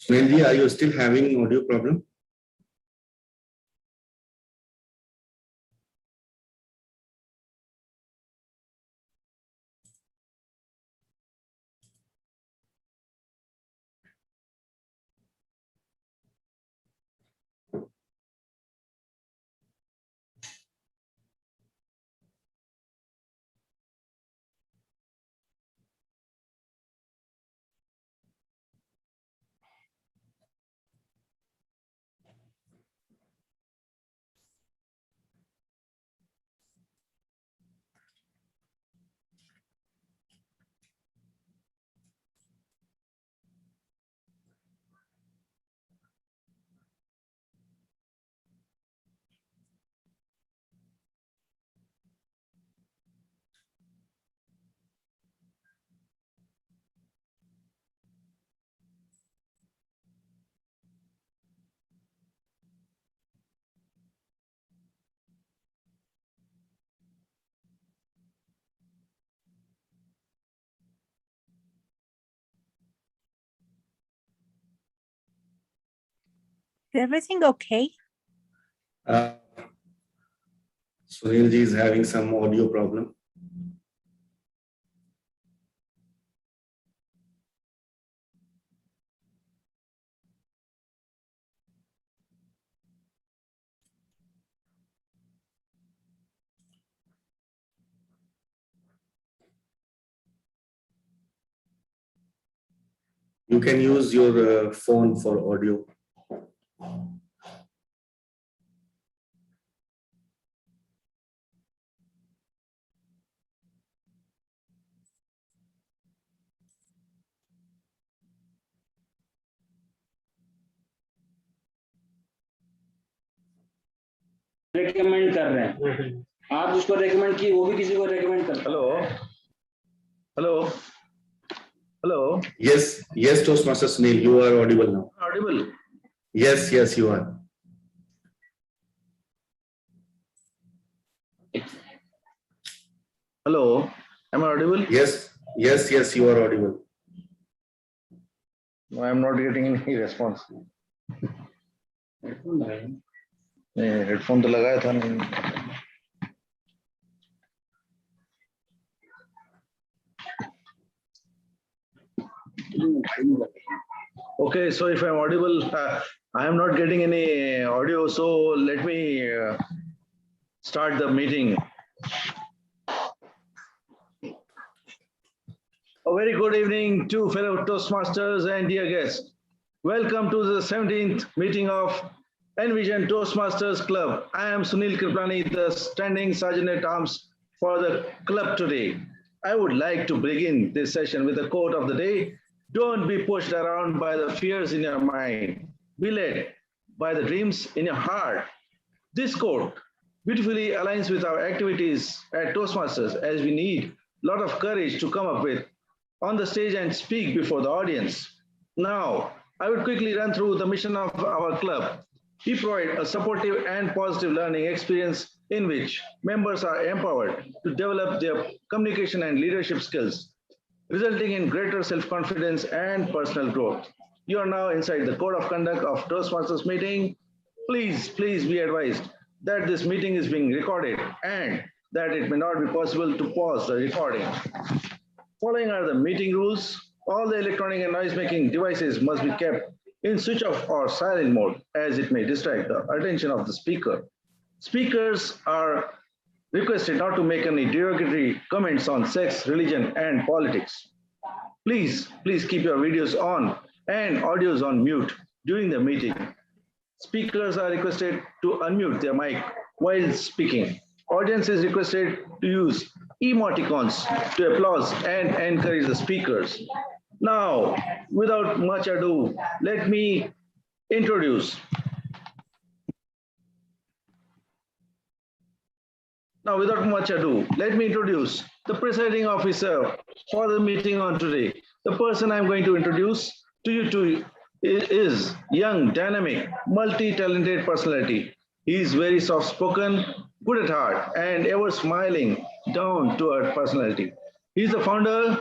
Sunilji, are you still having audio problem? Is everything okay? Sunilji is having some audio problem. You can use your phone for audio. Recommend कर रहे हैं आप उसको recommend की वो भी किसी को रेकमेंड कर hello Yes, Toastmaster Sunil, you are audible now. Audible Yes, you are. Hello am I audible? Yes, you are audible. No, I am not getting any response. Headphone तो लगाया था नहीं. Okay, so if I am audible, I am not getting any audio, so let me start the meeting. A very good evening to fellow Toastmasters and dear guests. Welcome to the 17th meeting of NVezion Toastmasters Club. I am Sunil Kriplani, the standing sergeant at arms for the club today. I would like to begin this session with a quote of the day. Don't be pushed around by the fears in your mind. Be led by the dreams in your heart. This quote beautifully aligns with our activities at Toastmasters, as we need a lot of courage to come up with on the stage and speak before the audience. Now, I would quickly run through the mission of our club. We provide a supportive and positive learning experience in which members are empowered to develop their communication and leadership skills, resulting in greater self-confidence and personal growth. You are now inside the code of conduct of Toastmasters meeting. Please be advised that this meeting is being recorded and that it may not be possible to pause the recording. Following are the meeting rules. All the electronic and noise-making devices must be kept in switch off or silent mode, as it may distract the attention of the speaker. Speakers are requested not to make any derogatory comments on sex, religion, and politics. Please keep your videos on and audios on mute during the meeting. Speakers are requested to unmute their mic while speaking. Audience is requested to use emoticons to applause and encourage the speakers. Now, without much ado, let me introduce. The presiding officer for the meeting on today. The person I'm going to introduce to you is young, dynamic, multi-talented personality. He is very soft-spoken, good at heart, and ever smiling, down-to-earth personality. He is the founder,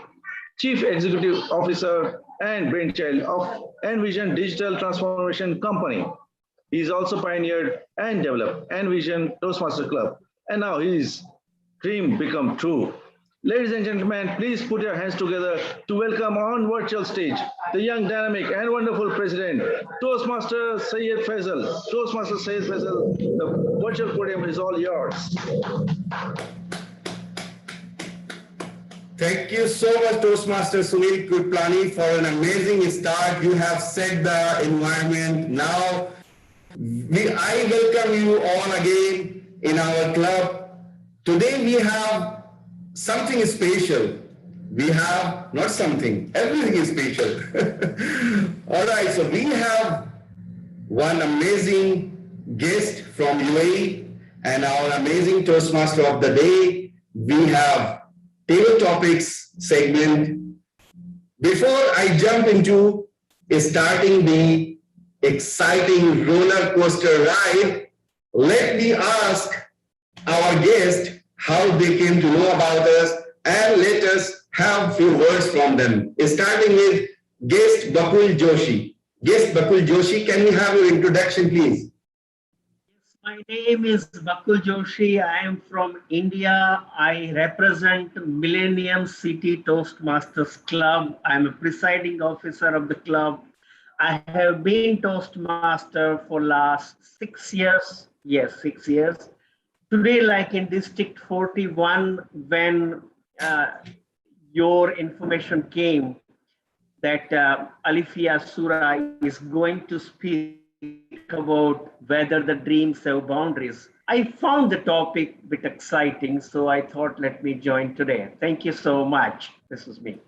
Chief Executive Officer and brainchild of NVezion Digital Transformation Company. He's also pioneered and developed NVezion Toastmasters Club, and now his dream become true. Ladies and gentlemen, please put your hands together to welcome on virtual stage the young, dynamic, and wonderful president, Toastmaster Syed Faisal. Toastmaster Syed Faisal, the virtual podium is all yours. Thank you so much, Toastmaster Sunil Kotkar, for an amazing start. You have set the environment. Now, I welcome you all again in our club. Today we have something special. We have not something, everything is special. All right, so we have one amazing guest from UAE and our amazing Toastmaster of the day. We have table topics segment. Before I jump into starting the exciting roller coaster ride, let me ask our guest how they came to know about us, and let us have a few words from them. Starting with guest Bakul Joshi. Guest Bakul Joshi, can we have your introduction, please? Yes, my name is Bakul Joshi. I am from India. I represent Millennium City Toastmasters Club. I am a presiding officer of the club. I have been Toastmaster for last 6 years. Yes, 6 years. Today, like in District 41, when your information came that Alifiya Sura is going to speak about whether the dreams have boundaries, I found the topic a bit exciting, so I thought, let me join today. Thank you so much. This is me.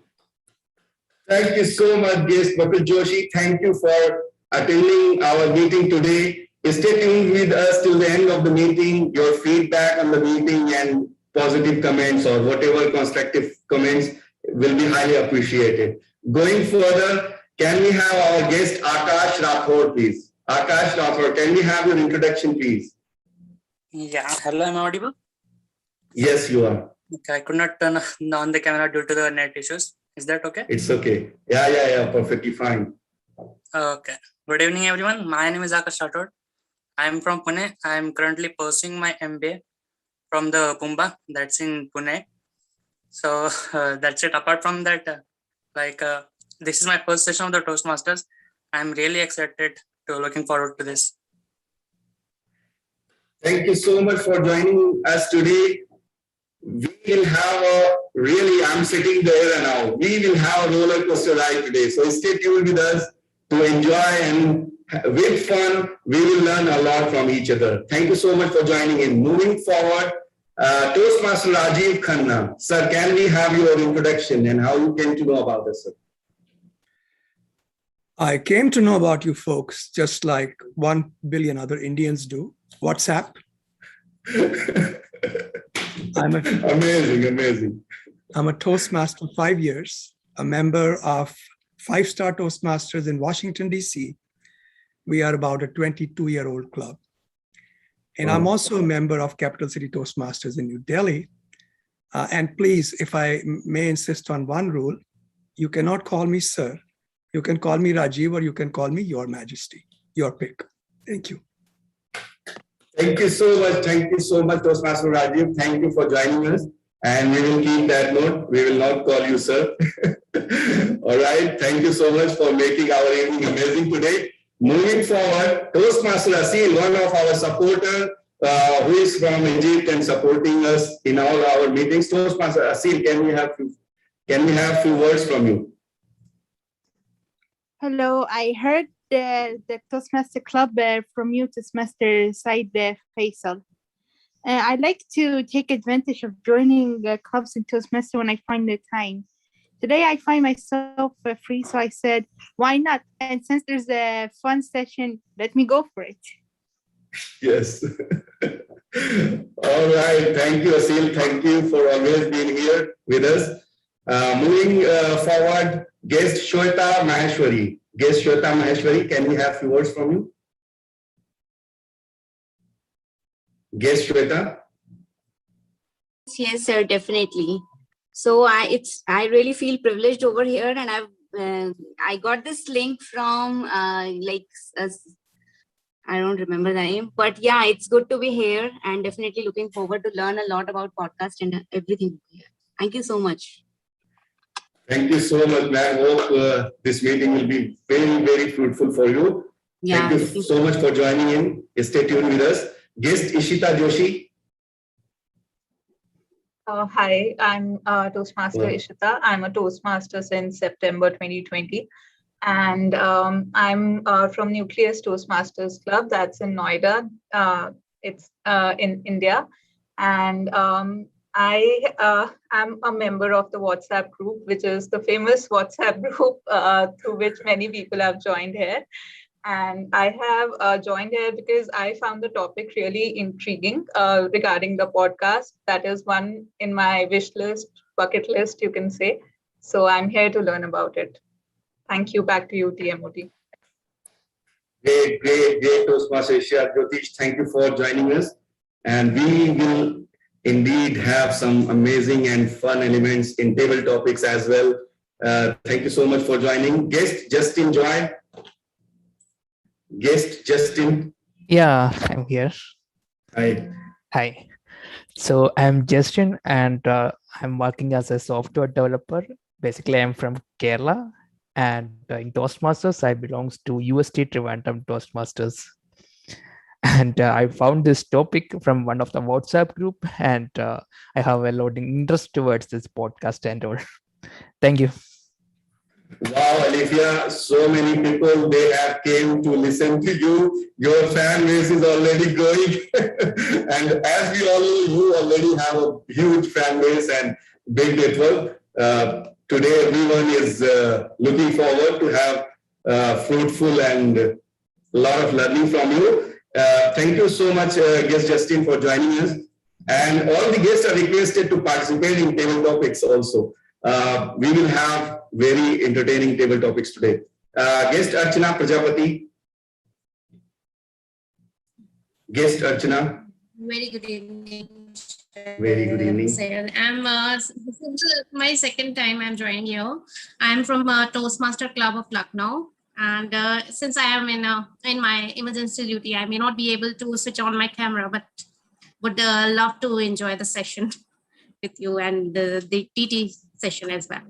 Thank you so much, guest Bakul Joshi. Thank you for attending our meeting today. Stay tuned with us till the end of the meeting. Your feedback on the meeting and positive comments or whatever constructive comments will be highly appreciated. Going further, can we have our guest Akash Rathore, please? Akash Rathore, can we have your introduction, please? Yeah, hello, am I audible? Yes, you are. Okay, I could not turn on the camera due to the net issues. Is that okay? It's okay. Yeah, perfectly fine. Okay. Good evening, everyone. My name is Akash Rathore. I am from Pune. I am currently pursuing my MBA from the Pumba, that's in Pune. So that's it. Apart from that, this is my first session of the Toastmasters. I'm really excited to looking forward to this. Thank you so much for joining us today. We will have I'm sitting there now. We will have a roller coaster ride today. So stay tuned with us to enjoy, and with fun, we will learn a lot from each other. Thank you so much for joining in. Moving forward, Toastmaster Rajiv Khanna. Sir, can we have your introduction and how you came to know about us, sir? I came to know about you folks just like 1 billion other Indians do. WhatsApp. Amazing. I'm a Toastmaster 5 years, a member of 5-star Toastmasters in Washington, D.C. We are about a 22-year-old club. And I'm also a member of Capital City Toastmasters in New Delhi. And please, if I may insist on one rule, you cannot call me sir. You can call me Rajiv, or you can call me Your Majesty. Your pick. Thank you. Thank you so much, Toastmaster Rajiv. Thank you for joining us. And we will keep that note. We will not call you sir. All right. Thank you so much for making our evening amazing today. Moving forward, Toastmaster Asil, one of our supporters who is from Egypt and supporting us in all our meetings. Toastmaster Asil, can we have few words from you? Hello, I heard the Toastmaster Club from you, Toastmaster Syed Faisal. I'd like to take advantage of joining clubs in Toastmaster when I find the time. Today I find myself free, so I said, why not? And since there's a fun session, let me go for it. Yes. All right. Thank you, Asil. Thank you for always being here with us. Moving forward, guest Shweta Maheshwari. Guest Shweta Maheshwari, can we have a few words from you? Guest Shweta? Yes, sir, definitely. So I really feel privileged over here, and I got this link from I don't remember the name, but yeah, it's good to be here and definitely looking forward to learn a lot about podcast and everything here. Thank you so much. Thank you so much, ma'am. Hope this meeting will be very, very fruitful for you. Yeah, Thank you so much for joining in. Stay tuned with us. Guest Ishita Joshi. Hi, I'm Toastmaster Ishita. I'm a Toastmaster since September 2020. And I'm from Nucleus Toastmasters Club. That's in Noida. It's in India. And I am a member of the WhatsApp group, which is the famous WhatsApp group through which many people have joined here. And I have joined here because I found the topic really intriguing regarding the podcast. That is one in my wish list, bucket list, you can say. So I'm here to learn about it. Thank you. Back to you, TMOD. Great, Toastmaster Ishita Jyotish. Thank you for joining us. And we will indeed have some amazing and fun elements in table topics as well. Thank you so much for joining. Guest Justin Joy. Guest Justin. Yeah, I'm here. Hi. Hi. So I'm Justin, and I'm working as a software developer. Basically, I'm from Kerala, and in Toastmasters, I belongs to UST Trivandrum Toastmasters. And I found this topic from one of the WhatsApp group, and I have a lot of interest towards this podcast and all. Thank you. Wow, Alifya, so many people, they have came to listen to you. Your fan base is already growing. And as we all know, you already have a huge fan base and big network. Today, everyone is looking forward to have fruitful and a lot of learning from you. Thank you so much, guest Justin, for joining us. And all the guests are requested to participate in table topics also. We will have very entertaining table topics today. Guest Archana Prajapati. Guest Archana. Very good evening. Very good evening. This is my second time I'm joining you. I'm from Toastmaster Club of Lucknow. And since I am in my emergency duty, I may not be able to switch on my camera, but would love to enjoy the session with you and the TT session as well.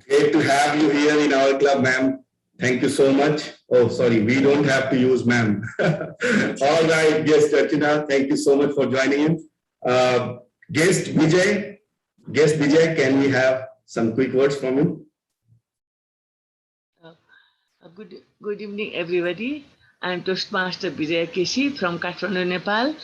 Great to have you here in our club, ma'am. Thank you so much. Oh, sorry, we don't have to use ma'am. All right, guest Archana, thank you so much for joining in. Guest Vijay. Guest Vijay, can we have some quick words from you? Good evening, everybody. I'm Toastmaster Vijay Keshi from Kathmandu, Nepal.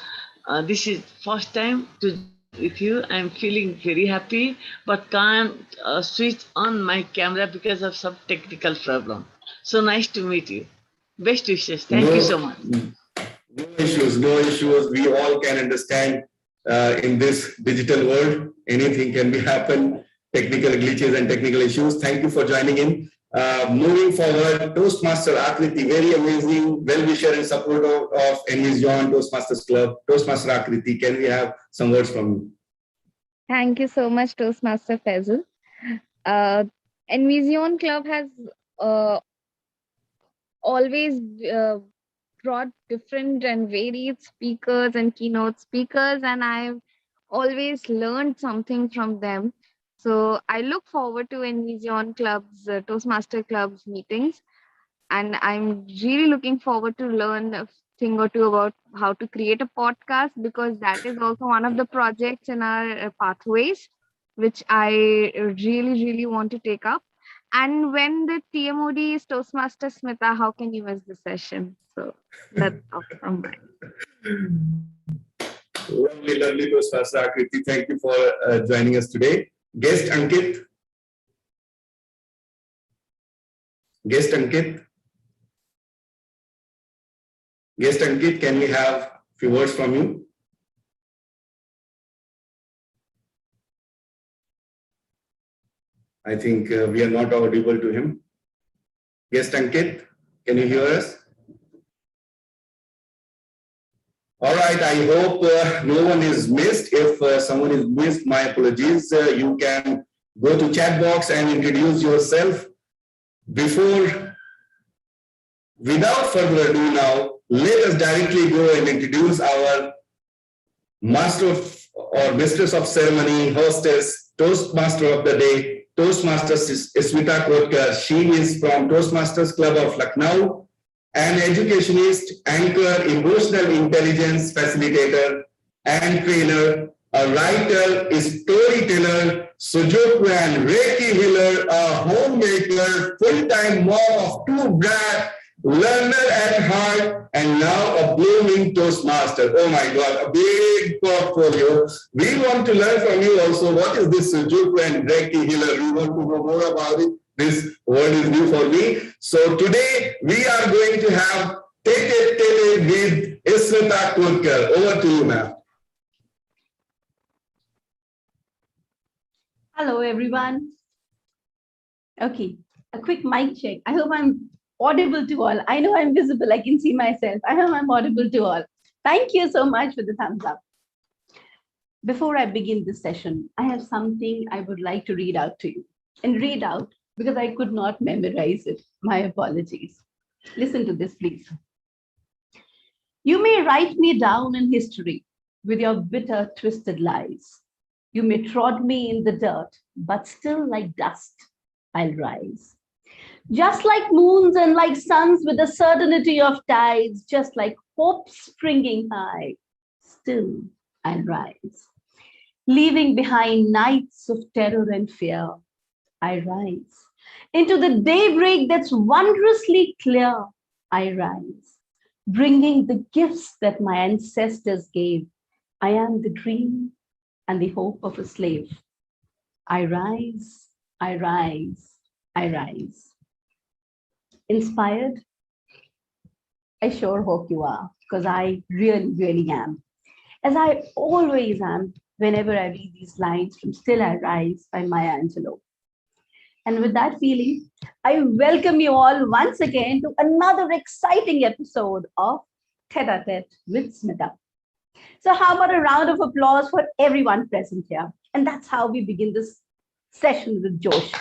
This is first time to with you. I'm feeling very happy, but can't switch on my camera because of some technical problem. So nice to meet you. Best wishes. Thank you so much. No issues. We all can understand in this digital world, anything can be happen. Technical glitches and technical issues. Thank you for joining in. Moving forward, Toastmaster Akriti, very amazing well-wisher and supporter of NVezion Toastmasters Club. Toastmaster Akriti, can we have some words from you? Thank you so much, Toastmaster Faisal. NVezion Club has always brought different and varied speakers and keynote speakers, and I've always learned something from them. So I look forward to NVezion Club's Toastmaster Club's meetings, and I'm really looking forward to learn a thing or two about how to create a podcast, because that is also one of the projects in our pathways, which I really want to take up. And when the TMOD is Toastmaster Smita, how can you miss the session? So that's all from mine. Lovely Toastmaster Akriti. Thank you for joining us today. Guest Ankit. Guest Ankit. Guest Ankit, can we have a few words from you? I think we are not audible to him. Guest Ankit, can you hear us? All right, I hope no one is missed. If someone is missed, my apologies. You can go to chat box and introduce yourself. Without further ado now, let us directly go and introduce our master or mistress of ceremony, hostess, Toastmaster of the day, Toastmaster Smita Kotkar. She is from Toastmasters Club of Lucknow, an educationist, anchor, emotional intelligence facilitator, and trainer, a writer, a storyteller, Sujoku and Reiki healer, a homemaker, full-time mom of two brats, learner at heart, and now a blooming Toastmaster. Oh my God, a big portfolio. We want to learn from you also. What is this Sujoku and Reiki healer? We want to know more about it. This word is new for me. So today we are going to have Tete-a-tete with Smita Kotkar. Over to you, ma'am. Hello, everyone. Okay, a quick mic check. I hope I'm audible to all. I know I'm visible. I can see myself. I hope I'm audible to all. Thank you so much for the thumbs up. Before I begin this session, I have something I would like to read out to you. And read out because I could not memorize it. My apologies. Listen to this, please. You may write me down in history with your bitter, twisted lies. You may trod me in the dirt, but still like dust, I'll rise. Just like moons and like suns with the certainty of tides, just like hope springing high, still I'll rise. Leaving behind nights of terror and fear, I rise. Into the daybreak that's wondrously clear, I rise. Bringing the gifts that my ancestors gave. I am the dream and the hope of a slave. I rise, I rise, I rise. Inspired? I sure hope you are, because I really, really am. As I always am whenever I read these lines from Still I Rise by Maya Angelou. And with that feeling, I welcome you all once again to another exciting episode of Tete-a-tete with Smita. So how about a round of applause for everyone present here? And that's how we begin this session with Josh.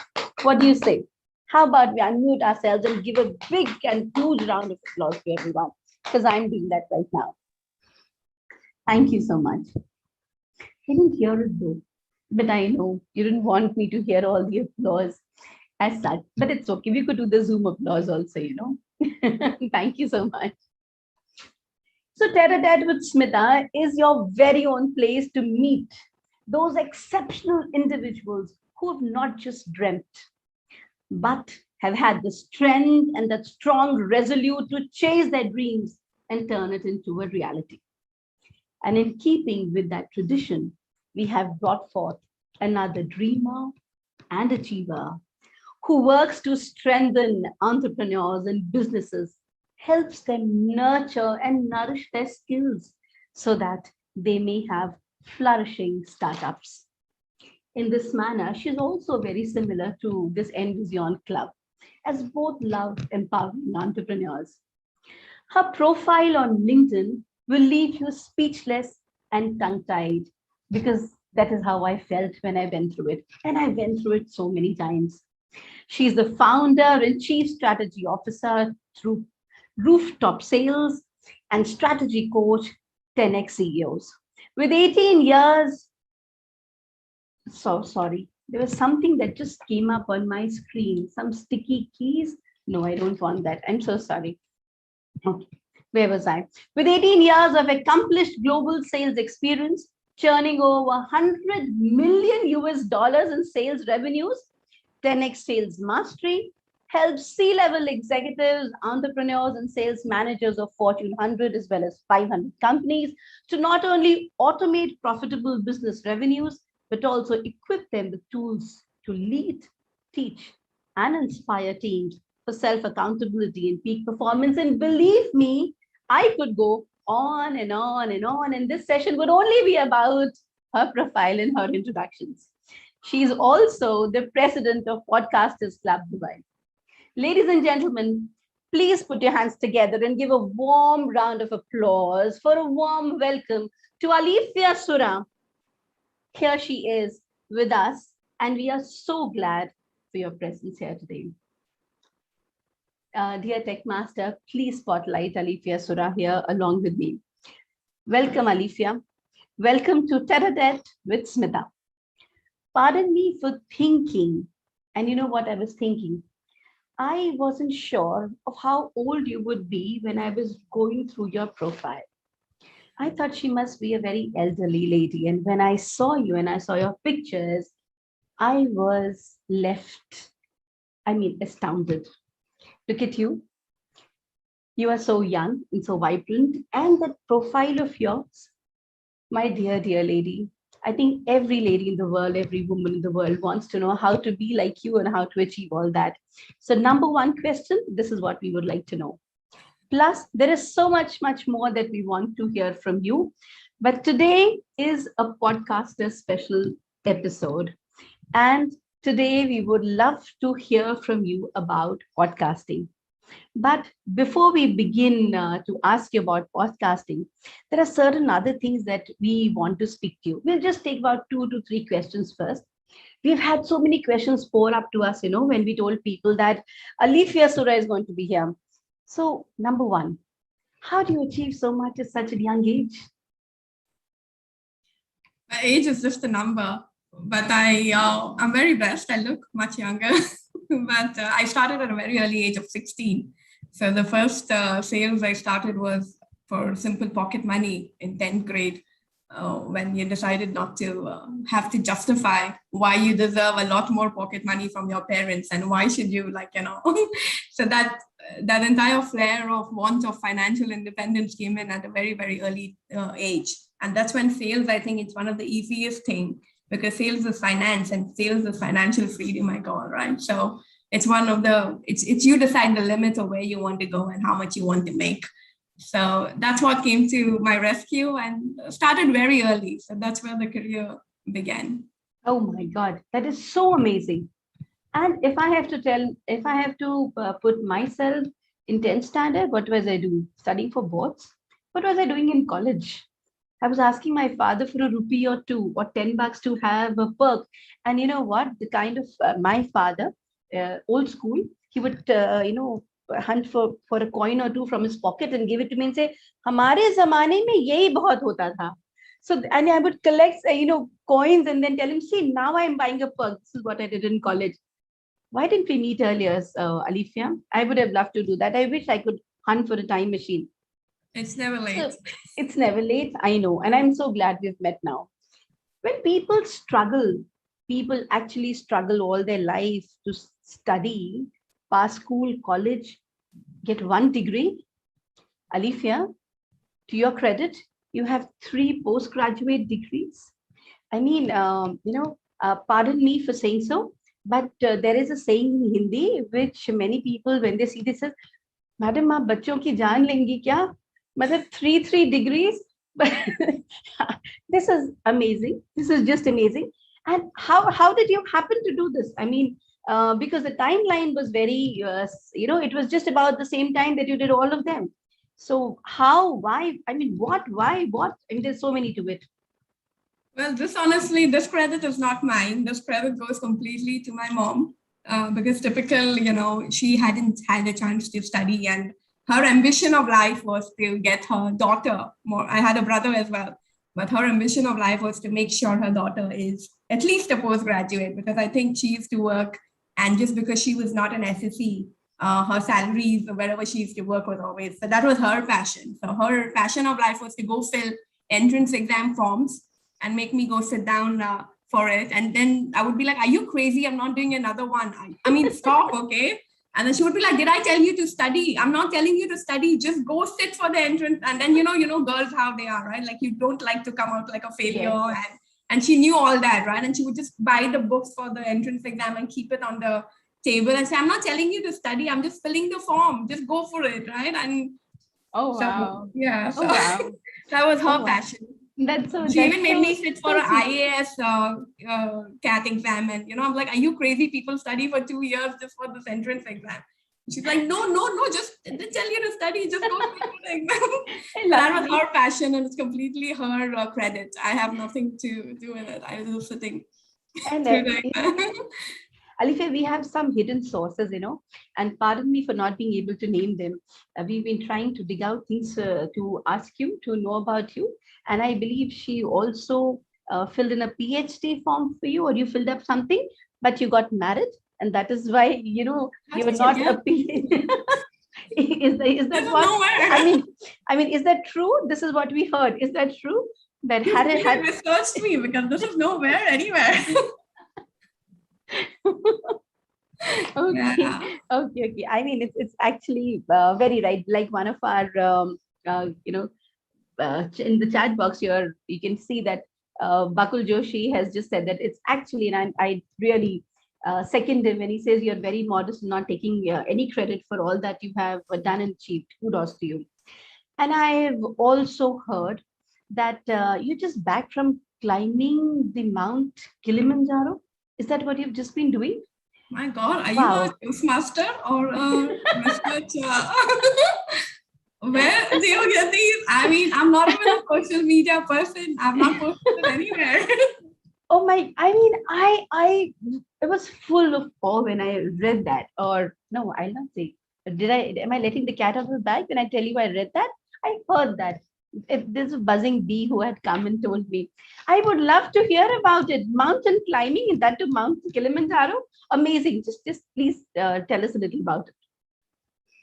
What do you say? How about we unmute ourselves and give a big and huge round of applause to everyone? Because I'm doing that right now. Thank you so much. I didn't hear it though, but I know you didn't want me to hear all the applause as such, but it's okay. We could do the Zoom applause also, you know. Thank you so much. So Tete-a-tete with Smita is your very own place to meet those exceptional individuals who have not just dreamt, but have had the strength and that strong resolute to chase their dreams and turn it into a reality. And in keeping with that tradition, we have brought forth another dreamer and achiever who works to strengthen entrepreneurs and businesses, helps them nurture and nourish their skills so that they may have flourishing startups. In this manner, she's also very similar to this NVezion Club, as both love empowering entrepreneurs. Her profile on LinkedIn will leave you speechless and tongue-tied, because that is how I felt when I went through it. And I went through it so many times. She's the founder and chief strategy officer through Rooftop Sales and strategy coach 10x CEOs. With 18 years, so sorry, there was something that just came up on my screen, some sticky keys. No, I don't want that. I'm so sorry. Okay, where was I? With 18 years of accomplished global sales experience, churning over 100 million US dollars in sales revenues, 10x sales mastery, helps C-level executives, entrepreneurs, and sales managers of Fortune 100 as well as 500 companies to not only automate profitable business revenues, but also equip them with tools to lead, teach, and inspire teams for self-accountability and peak performance. And believe me, I could go on and on and on, and this session would only be about her profile and her introductions. She's also the president of Podcasters Club Dubai. Ladies and gentlemen, please put your hands together and give a warm round of applause for a warm welcome to Alifiya Sura. Here she is with us, and we are so glad for your presence here today. Dear Tech Master, please spotlight Alifiya Sura here along with me. Welcome, Alifiya. Welcome to Tete-a-tete with Smita. Pardon me for thinking, and you know what I was thinking? I wasn't sure of how old you would be when I was going through your profile. I thought she must be a very elderly lady. And when I saw you and I saw your pictures, I was astounded. Look at you. You are so young and so vibrant. And that profile of yours, my dear, dear lady, I think every lady in the world, every woman in the world wants to know how to be like you and how to achieve all that. So number one question, this is what we would like to know. Plus, there is so much more that we want to hear from you. But today is a podcaster special episode. And today we would love to hear from you about podcasting. But before we begin to ask you about podcasting, there are certain other things that we want to speak to you. We'll just take about 2 to 3 questions first. We've had so many questions pour up to us, when we told people that Alifiya Sura is going to be here. So, number one, how do you achieve so much at such a young age? My age is just a number, but I'm very blessed. I look much younger, but I started at a very early age of 16. So the first sales I started was for simple pocket money in 10th grade, when you decided not to have to justify why you deserve a lot more pocket money from your parents and why should you so that entire flare of want of financial independence came in at a very, very early age. And that's when sales, I think it's one of the easiest thing, because sales is finance and sales is financial freedom, I call, right? So it's one of it's you decide the limit of where you want to go and how much you want to make. So that's what came to my rescue and started very early. So that's where the career began. Oh my God, that is so amazing. And if I have to put myself in 10th standard, what was I doing? Studying for boards? What was I doing in college? I was asking my father for a rupee or 2 or $10 to have a perk. And you know what? The kind of my father, old school, he would, hunt for a coin or 2 from his pocket and give it to me and say, "Hamare zamane mein yehi bahut hota tha." So, and I would collect, coins and then tell him, "See, now I'm buying a perk. This is what I did in college." Why didn't we meet earlier, Alifiya? I would have loved to do that. I wish I could hunt for a time machine. It's never late. So, it's never late, I know. And I'm so glad we've met now. When people actually struggle all their life to study, pass school, college, get 1 degree. Alifiya, to your credit, you have 3 postgraduate degrees. I mean, pardon me for saying so, but there is a saying in Hindi, which many people, when they see this, say, "Madam, aap bachon ki jaan lengi kya?" Matlab 3 degrees. This is amazing. This is just amazing. And how did you happen to do this? I mean, because the timeline was very, it was just about the same time that you did all of them. So how, why, I mean, what, why, what? I mean, there's so many to it. Well, honestly, this credit is not mine. This credit goes completely to my mom, because typical, she hadn't had a chance to study, and her ambition of life was to get her daughter more. I had a brother as well, but her ambition of life was to make sure her daughter is at least a postgraduate, because I think she used to work, and just because she was not an SSE, her salaries wherever she used to work was always, so that was her passion. So her passion of life was to go fill entrance exam forms and make me go sit down for it. And then I would be like, "Are you crazy? I'm not doing another one. I mean, stop, okay?" And then she would be like, "Did I tell you to study? I'm not telling you to study. Just go sit for the entrance." And then, girls, how they are, right? Like, you don't like to come out like a failure. Yes. And she knew all that, right? And she would just buy the books for the entrance exam and keep it on the table and say, "I'm not telling you to study. I'm just filling the form. Just go for it," right? And wow. Yeah. So wow. That was her passion. She even made me sit for an IAS CAT exam, and I'm like, "Are you crazy? People study for 2 years just for this entrance exam." She's like, no, just didn't tell you to study, just go studying. That was her passion, and it's completely her credit. I have nothing to do with it. I was just sitting. And Alifya, we have some hidden sources, and pardon me for not being able to name them. We've been trying to dig out things to ask you, to know about you. And I believe she also filled in a PhD form for you, or you filled up something, but you got married. And that is why, you were not a PhD. Is that what? I mean, is that true? This is what we heard. Is that true? That had researched me, because this is nowhere anywhere. Okay. Yeah. Okay. I mean, it's actually very right. Like one of our, in the chat box here, you can see that Bakul Joshi has just said that it's actually, and I really second him when he says you're very modest and not taking any credit for all that you have done and achieved. Kudos to you. And I've also heard that you're just back from climbing the Mount Kilimanjaro. Is that what you've just been doing? My God, are you a Toastmaster or a researcher? Where do you get these? I mean, I'm not even a social media person. I'm not posted anywhere. Oh my, I mean, I was full of awe when I read that. Or no, I'll not say. Am I letting the cat out of the bag when I tell you I read that? I heard that. If there's a buzzing bee who had come and told me, I would love to hear about it. Mountain climbing, and that to Mount Kilimanjaro. Amazing. Just please tell us a little about it.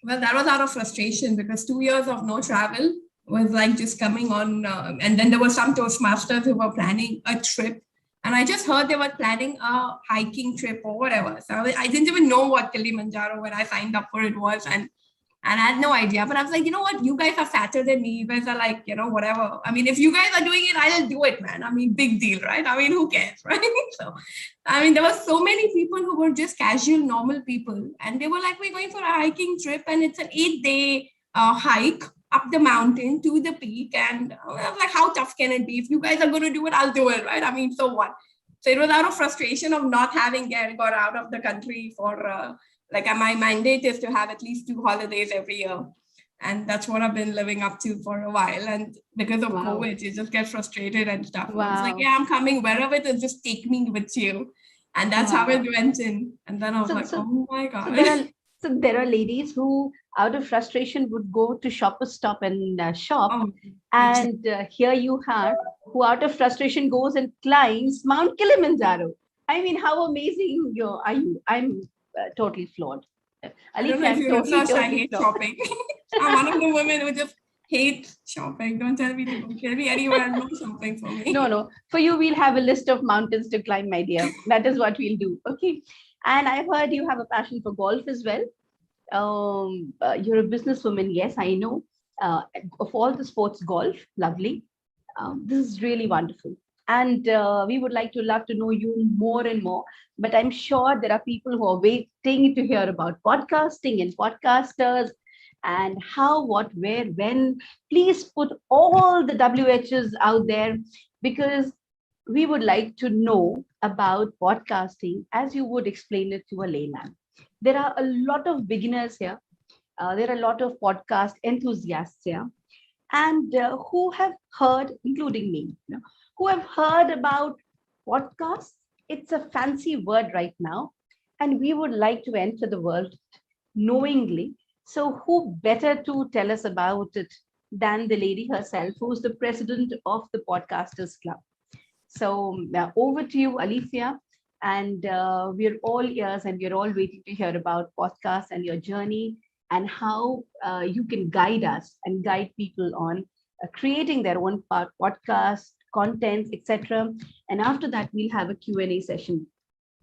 Well, that was out of frustration because 2 years of no travel was like just coming on. And then there were some Toastmasters who were planning a trip. And I just heard they were planning a hiking trip or whatever. So I didn't even know what Kilimanjaro when I signed up for it was. And I had no idea, but I was like, you know what? You guys are fatter than me. You guys are like, whatever. I mean, if you guys are doing it, I'll do it, man. I mean, big deal, right? I mean, who cares, right? So, I mean, there were so many people who were just casual, normal people. And they were like, we're going for a hiking trip. And it's an 8-day hike up the mountain to the peak. And I was like, how tough can it be? If you guys are going to do it, I'll do it, right? I mean, so what? So it was out of frustration of not having got out of the country for... my mandate is to have at least 2 holidays every year. And that's what I've been living up to for a while. And because of COVID, you just get frustrated and stuff. It's like, yeah, I'm coming wherever it is, just take me with you. And that's how it went in. And then I was oh my God. So there are ladies who, out of frustration, would go to Shoppers Stop and shop. And here you are, who out of frustration goes and climbs Mount Kilimanjaro. I mean, how amazing are you? I'm totally flawed. Alifya, I hate shopping. I'm one of the women who just hate shopping. Don't tell me to go. Tell me anywhere, no shopping for me. No. For you, we'll have a list of mountains to climb, my dear. That is what we'll do. Okay. And I've heard you have a passion for golf as well. You're a businesswoman. Yes, I know. Of all the sports, golf, lovely. This is really wonderful. And we would love to know you more and more. But I'm sure there are people who are waiting to hear about podcasting and podcasters and how, what, where, when. Please put all the WHs out there, because we would like to know about podcasting as you would explain it to a layman. There are a lot of beginners here. There are a lot of podcast enthusiasts here, and who have heard, including me, who have heard about podcasts. It's a fancy word right now, and we would like to enter the world knowingly. So who better to tell us about it than the lady herself, who's the president of the Podcasters Club. So over to you, Alifya. And we're all ears and we're all waiting to hear about podcasts and your journey and how you can guide us and guide people on creating their own podcast, content, etc. And after that, we'll have a Q&A session.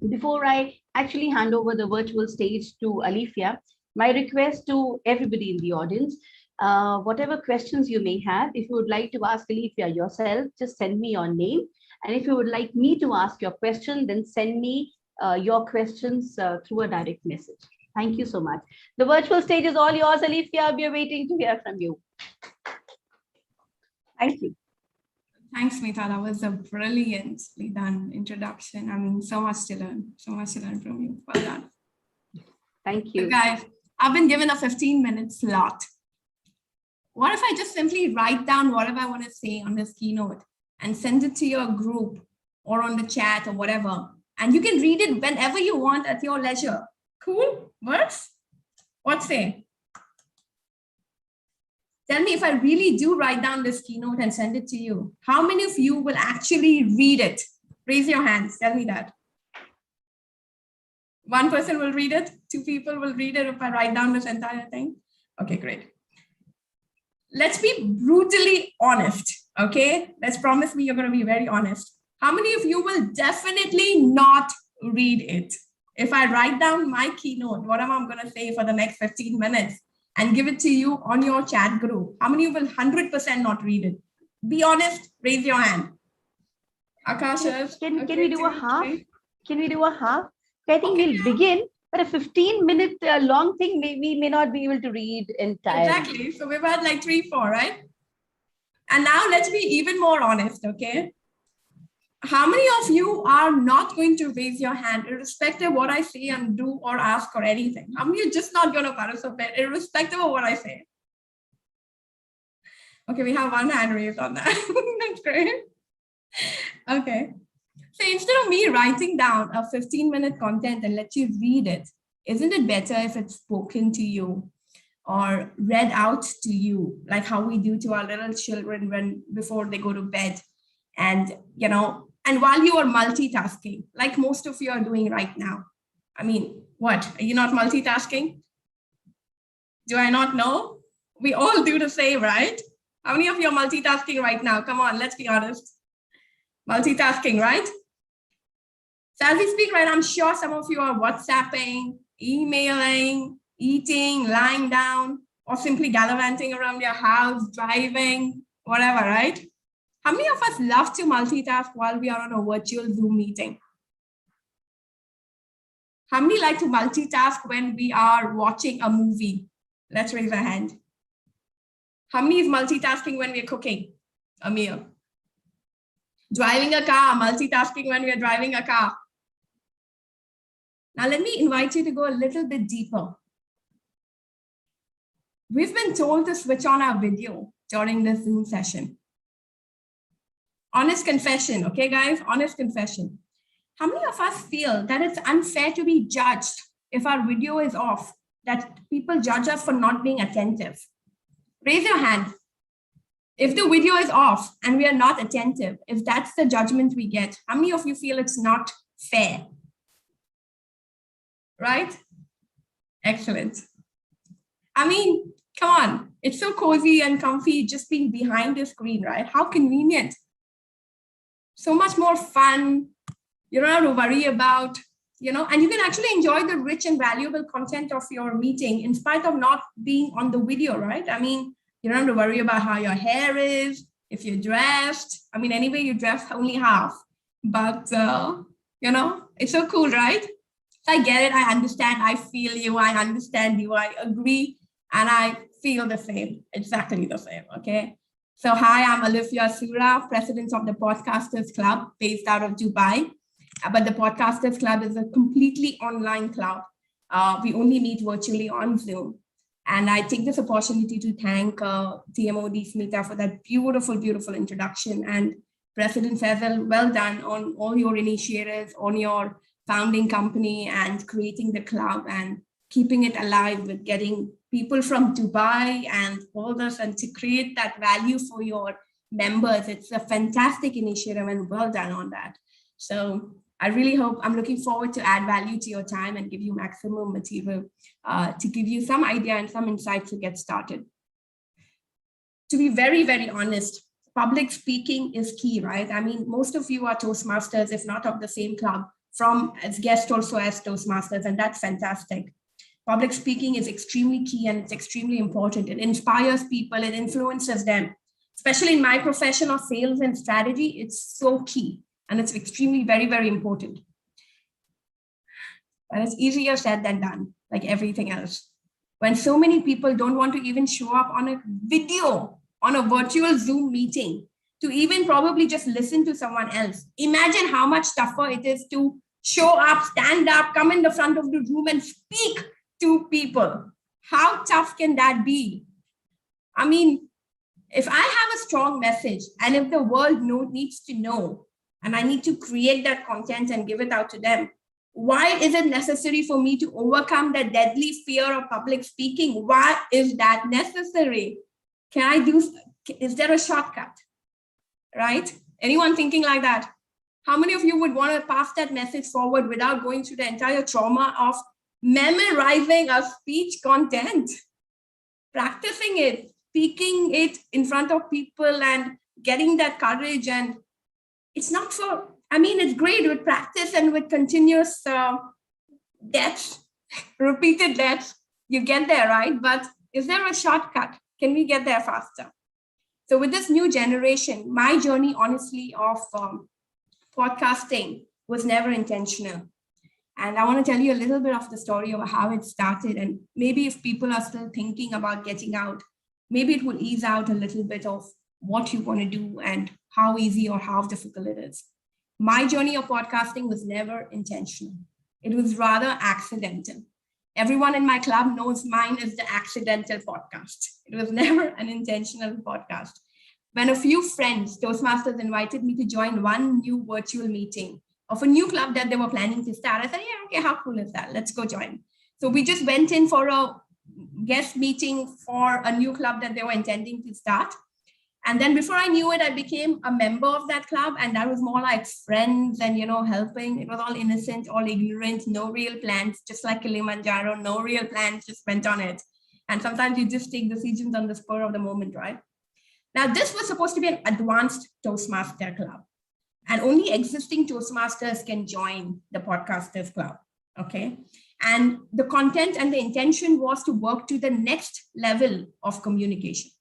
Before I actually hand over the virtual stage to Alifya, my request to everybody in the audience, whatever questions you may have, if you would like to ask Alifya yourself, just send me your name. And if you would like me to ask your question, then send me your questions through a direct message. Thank you so much. The virtual stage is all yours, Alifya. We are waiting to hear from you. Thank you. Thanks, Smita. That was a brilliantly done introduction. I mean, so much to learn from you. Well done. Thank you. So guys, I've been given a 15-minute slot. What if I just simply write down whatever I want to say on this keynote and send it to your group or on the chat or whatever, and you can read it whenever you want at your leisure? Cool? Works? What say? Tell me, if I really do write down this keynote and send it to you, how many of you will actually read it? Raise your hands. Tell me that. One person will read it. 2 people will read it if I write down this entire thing. Okay, great. Let's be brutally honest. Okay, let's promise me you're going to be very honest. How many of you will definitely not read it? If I write down my keynote, what am I going to say for the next 15 minutes and give it to you on your chat group, how many will 100% not read it? Be honest, raise your hand. Akash, can we do a half? Can we do a half? I think we'll begin, but a 15-minute long thing, we may not be able to read entirely. Exactly. So we've had like 3, 4, right? And now let's be even more honest, okay? How many of you are not going to raise your hand, irrespective of what I say and do or ask or anything? How many are just not going to participate, irrespective of what I say? Okay, we have 1 hand raised on that. That's great. Okay. So instead of me writing down a 15-minute content and let you read it, isn't it better if it's spoken to you or read out to you, like how we do to our little children before they go to bed? And, and while you are multitasking, like most of you are doing right now. I mean, what? Are you not multitasking? Do I not know? We all do the same, right? How many of you are multitasking right now? Come on, let's be honest. Multitasking, right? So as we speak, right, I'm sure some of you are WhatsApping, emailing, eating, lying down, or simply gallivanting around your house, driving, whatever, right? How many of us love to multitask while we are on a virtual Zoom meeting? How many like to multitask when we are watching a movie? Let's raise a hand. How many is multitasking when we're cooking a meal? Driving a car, multitasking when we're driving a car. Now, let me invite you to go a little bit deeper. We've been told to switch on our video during this Zoom session. Honest confession, okay, guys? Honest confession. How many of us feel that it's unfair to be judged if our video is off, that people judge us for not being attentive? Raise your hand. If the video is off and we are not attentive, if that's the judgment we get, how many of you feel it's not fair? Right? Excellent. I mean, come on. It's so cozy and comfy just being behind the screen, right? How convenient. So much more fun. You don't have to worry about, and you can actually enjoy the rich and valuable content of your meeting in spite of not being on the video, right? I mean, you don't have to worry about how your hair is, if you're dressed. I mean, anyway, you dress only half, but, it's so cool, right? I get it. I understand. I feel you. I understand you. I agree. And I feel the same, exactly the same. Okay. So hi, I'm Alifiya Sura, president of the Podcasters Club based out of Dubai. But the Podcasters Club is a completely online club. We only meet virtually on Zoom. And I take this opportunity to thank TM Smita for that beautiful, beautiful introduction. And President Faisal, well done on all your initiatives, on your founding company and creating the club and keeping it alive with getting people from Dubai and all this and to create that value for your members. It's a fantastic initiative and well done on that. So I really hope, I'm looking forward to add value to your time and give you maximum material to give you some idea and some insights to get started. To be very, very honest, public speaking is key, right? I mean, most of you are Toastmasters, if not of the same club, from as guests also as Toastmasters, and that's fantastic. Public speaking is extremely key and it's extremely important. It inspires people, it influences them, especially in my profession of sales and strategy. It's so key and it's extremely very, very important. But it's easier said than done, like everything else. When so many people don't want to even show up on a video, on a virtual Zoom meeting, to even probably just listen to someone else. Imagine how much tougher it is to show up, stand up, come in the front of the room and speak to people. How tough can that be? I mean, if I have a strong message and if the world needs to know, and I need to create that content and give it out to them, why is it necessary for me to overcome the deadly fear of public speaking? Why is that necessary? Is there a shortcut, right? Anyone thinking like that? How many of you would want to pass that message forward without going through the entire trauma of memorizing a speech content, practicing it, speaking it in front of people and getting that courage? And it's not for, I mean, it's great with practice and with continuous deaths, repeated deaths, you get there, right? But is there a shortcut? Can we get there faster? So with this new generation, my journey, honestly, of podcasting was never intentional. And I want to tell you a little bit of the story of how it started. And maybe if people are still thinking about getting out, maybe it will ease out a little bit of what you want to do and how easy or how difficult it is. My journey of podcasting was never intentional. It was rather accidental. Everyone in my club knows mine is the accidental podcast. It was never an intentional podcast. When a few friends, Toastmasters, invited me to join one new virtual meeting of a new club that they were planning to start, I said, yeah, okay, how cool is that? Let's go join. So we just went in for a guest meeting for a new club that they were intending to start. And then before I knew it, I became a member of that club. And that was more like friends and, helping. It was all innocent, all ignorant, no real plans, just like Kilimanjaro, no real plans, just went on it. And sometimes you just take decisions on the spur of the moment, right? Now, this was supposed to be an advanced Toastmaster club. And only existing Toastmasters can join the Podcasters Club, okay? And the content and the intention was to work to the next level of communication.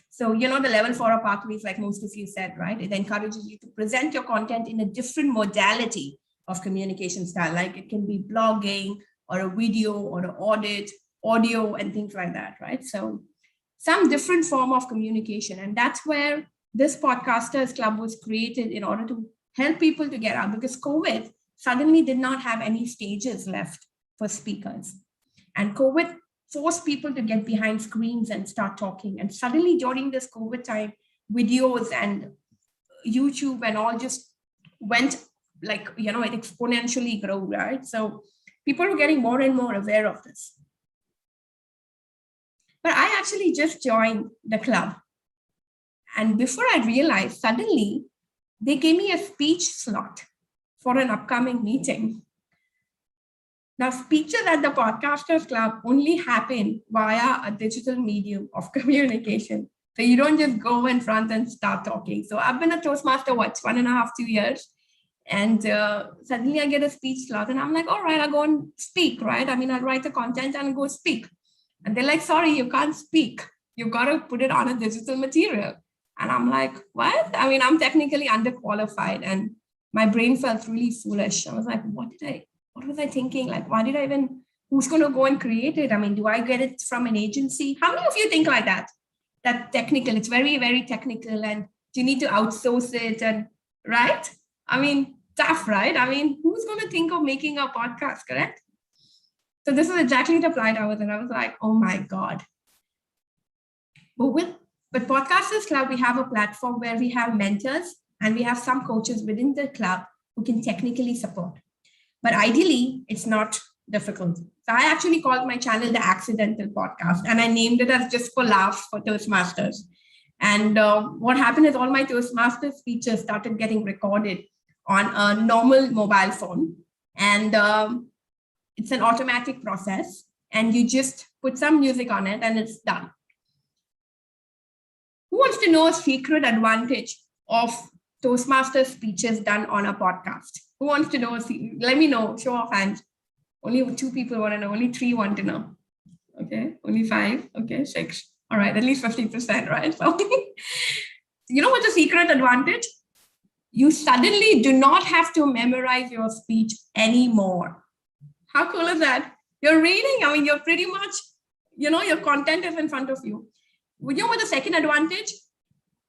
So, the level 4 pathways, like most of you said, right? It encourages you to present your content in a different modality of communication style, like it can be blogging or a video or an audit, audio and things like that, right? So some different form of communication. And that's where this Podcasters Club was created in order to help people to get out, because COVID suddenly did not have any stages left for speakers. And COVID forced people to get behind screens and start talking. And suddenly during this COVID time, videos and YouTube and all just went like, it exponentially grew, right? So people were getting more and more aware of this. But I actually just joined the club. And before I realized, suddenly they gave me a speech slot for an upcoming meeting. Now, speeches at the Podcasters Club only happen via a digital medium of communication. So you don't just go in front and start talking. So I've been a Toastmaster, 1.5, 2 years. And suddenly I get a speech slot and I'm like, all right, I'll go and speak, right? I mean, I'll write the content and go speak. And they're like, sorry, you can't speak. You've got to put it on a digital material. And I'm like, what? I mean, I'm technically underqualified. And my brain felt really foolish. I was like, what was I thinking? Like, who's going to go and create it? I mean, do I get it from an agency? How many of you think like that? That technical, it's very, very technical and you need to outsource it and, right? I mean, tough, right? I mean, who's going to think of making a podcast, correct? So this is exactly the plight I was in. I was like, oh my God. But Podcasters Club, we have a platform where we have mentors and we have some coaches within the club who can technically support. But ideally, it's not difficult. So I actually called my channel the Accidental Podcast, and I named it as just for laughs for Toastmasters. And what happened is all my Toastmasters speeches started getting recorded on a normal mobile phone. And it's an automatic process. And you just put some music on it and it's done. Who wants to know a secret advantage of Toastmasters speeches done on a podcast? Who wants to know? Let me know, show of hands. Only 2 people want to know, only 3 want to know. Okay, only 5, okay, 6. All right, at least 50%, right? So, you know what's the secret advantage? You suddenly do not have to memorize your speech anymore. How cool is that? You're reading, I mean, you're pretty much, your content is in front of you. You know what the second advantage?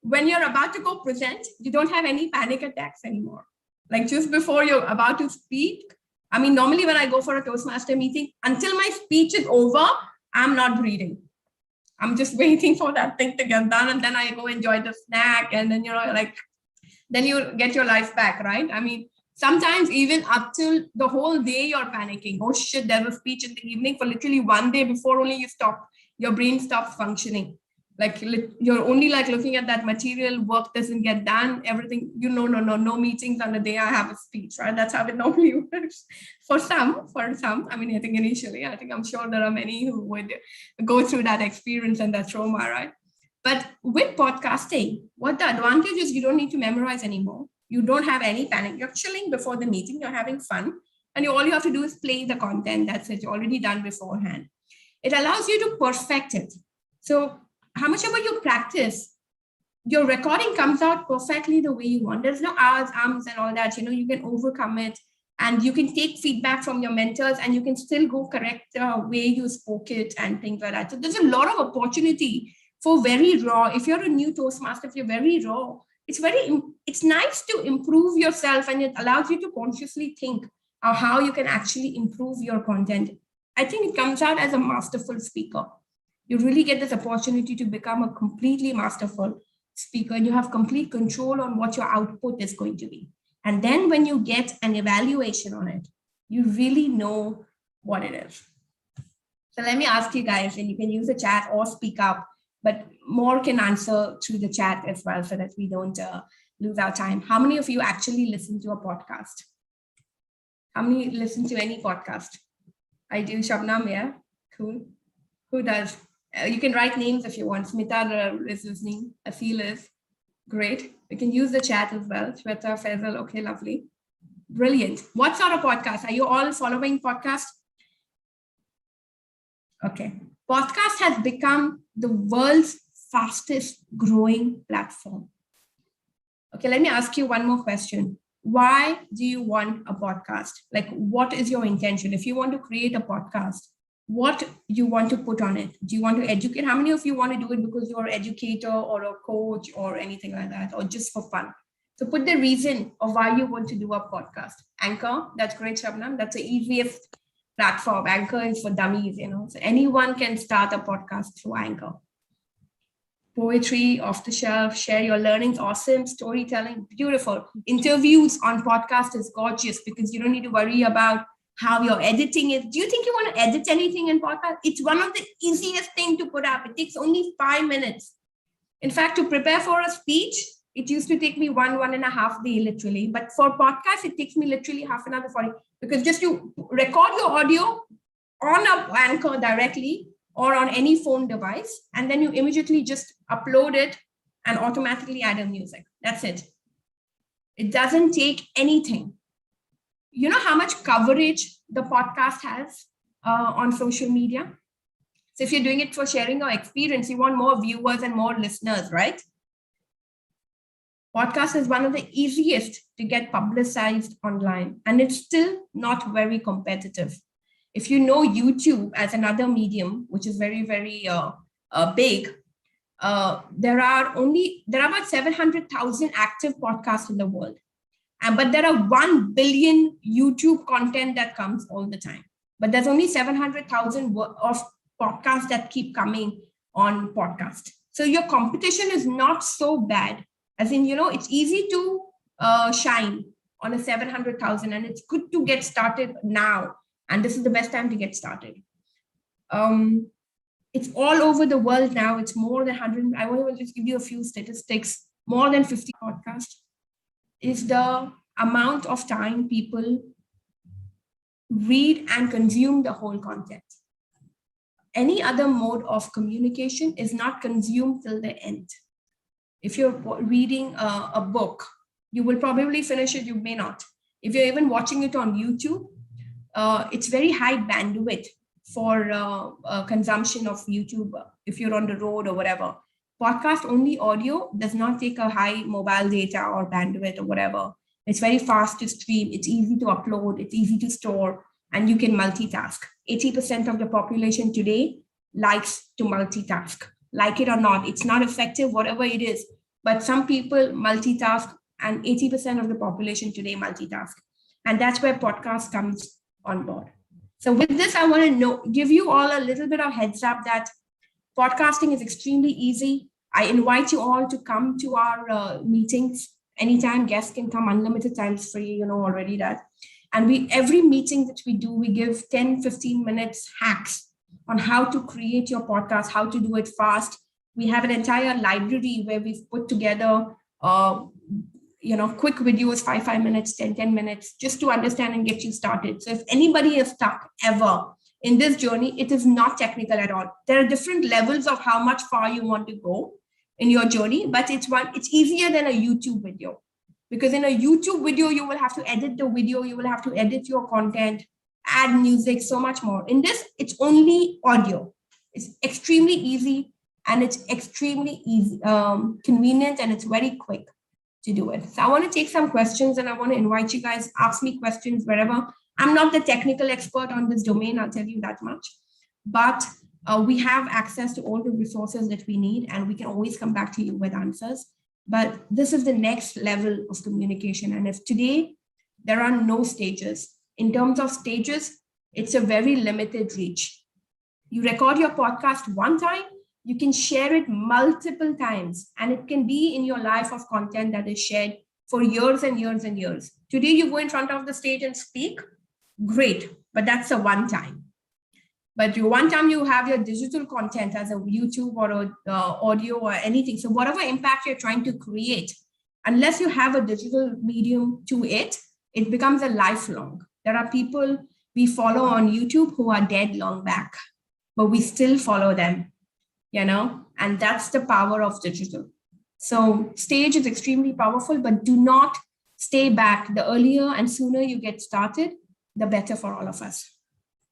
When you're about to go present, you don't have any panic attacks anymore. Like just before you're about to speak, I mean, normally when I go for a Toastmaster meeting, until my speech is over, I'm not breathing. I'm just waiting for that thing to get done. And then I go enjoy the snack. And then, then you get your life back, right? I mean, sometimes even up till the whole day you're panicking. Oh shit, there's a speech in the evening. For literally one day before only you stop, your brain stops functioning. Like you're only like looking at that material, work doesn't get done, everything, no meetings on the day I have a speech, right? That's how it normally works. For some, I mean, I think initially, I'm sure there are many who would go through that experience and that trauma, right? But with podcasting, what the advantage is, you don't need to memorize anymore. You don't have any panic. You're chilling before the meeting, you're having fun, and all you have to do is play the content. That's it, you're already done beforehand. It allows you to perfect it. So how much ever you practice, your recording comes out perfectly the way you want. There's no hours, ums, and all that. You can overcome it, and you can take feedback from your mentors, and you can still go correct the way you spoke it and things like that. So there's a lot of opportunity for very raw. If you're a new Toastmaster, if you're very raw, it's nice to improve yourself, and it allows you to consciously think of how you can actually improve your content. I think it comes out as a masterful speaker. You really get this opportunity to become a completely masterful speaker, and you have complete control on what your output is going to be. And then when you get an evaluation on it, you really know what it is. So let me ask you guys, and you can use the chat or speak up, but more can answer through the chat as well so that we don't lose our time. How many of you actually listen to a podcast? How many listen to any podcast? I do, Shabnam, yeah? Cool. Who does? You can write names if you want. Smita is listening. Asil is. Great. You can use the chat as well. Shweta, Faisal, okay, lovely. Brilliant. What sort of podcast? Are you all following podcast? Okay. Podcast has become the world's fastest growing platform. Okay, let me ask you one more question. Why do you want a podcast? Like, what is your intention? If you want to create a podcast, what you want to put on it? Do you want to educate? How many of you want to do it because you're an educator or a coach or anything like that, or just for fun? So put the reason of why you want to do a podcast. Anchor, that's great, Shabnam. That's the easiest platform. Anchor is for dummies, so anyone can start a podcast through Anchor. Poetry, off the shelf, share your learnings, awesome. Storytelling, beautiful. Interviews on podcast is gorgeous because you don't need to worry about how your editing is. Do you think you want to edit anything in podcast? It's one of the easiest things to put up. It takes only 5 minutes. In fact, to prepare for a speech, it used to take me one and a half day, literally. But for podcast, it takes me literally half an hour to 40, because just you record your audio on a Anchor directly or on any phone device, and then you immediately just upload it and automatically add a music. That's it. It doesn't take anything. You know how much coverage the podcast has on social media? So if you're doing it for sharing your experience, you want more viewers and more listeners, right? Podcast is one of the easiest to get publicized online, and it's still not very competitive. If you know YouTube as another medium, which is very, very big, there are about 700,000 active podcasts in the world. But there are 1 billion YouTube content that comes all the time. But there's only 700,000 of podcasts that keep coming on podcast. So your competition is not so bad. As in, it's easy to shine on a 700,000, and it's good to get started now. And this is the best time to get started. It's all over the world now. It's more than 100. I want to just give you a few statistics. More than 50 podcasts is the amount of time people read and consume the whole content. Any other mode of communication is not consumed till the end. If you're reading a book, you will probably finish it, you may not. If you're even watching it on YouTube, it's very high bandwidth for consumption of YouTube if you're on the road or whatever. Podcast only audio does not take a high mobile data or bandwidth or whatever. It's very fast to stream, it's easy to upload, it's easy to store, and you can multitask. 80% of the population today likes to multitask. Like it or not, it's not effective, whatever it is. But some people multitask, and 80% of the population today multitask. And that's where podcast comes on board. So with this, I want to give you all a little bit of heads up that podcasting is extremely easy. I invite you all to come to our meetings anytime. Guests can come, unlimited times free, you know already that. And every meeting that we do, we give 10, 15 minutes hacks on how to create your podcast, how to do it fast. We have an entire library where we've put together quick videos, 5 minutes, 10 minutes, just to understand and get you started. So if anybody is stuck ever in this journey, it is not technical at all. There are different levels of how much far you want to go in your journey, but it's easier than a YouTube video. Because in a YouTube video, you will have to edit the video, you will have to edit your content, add music, so much more. In this, it's only audio. It's extremely easy and it's extremely easy, convenient, and it's very quick to do it. So I want to take some questions and I want to invite you guys, ask me questions wherever. I'm not the technical expert on this domain, I'll tell you that much, but we have access to all the resources that we need and we can always come back to you with answers. But this is the next level of communication. And if today there are no stages, in terms of stages, it's a very limited reach. You record your podcast one time, you can share it multiple times, and it can be in your life of content that is shared for years and years and years. Today, you go in front of the stage and speak, great, but that's a one time. But one time you have your digital content as a YouTube or a, audio or anything. So whatever impact you're trying to create, unless you have a digital medium to it, it becomes a lifelong. There are people we follow on YouTube who are dead long back, but we still follow them, and that's the power of digital. So stage is extremely powerful, but do not stay back. The earlier and sooner you get started, the better for all of us.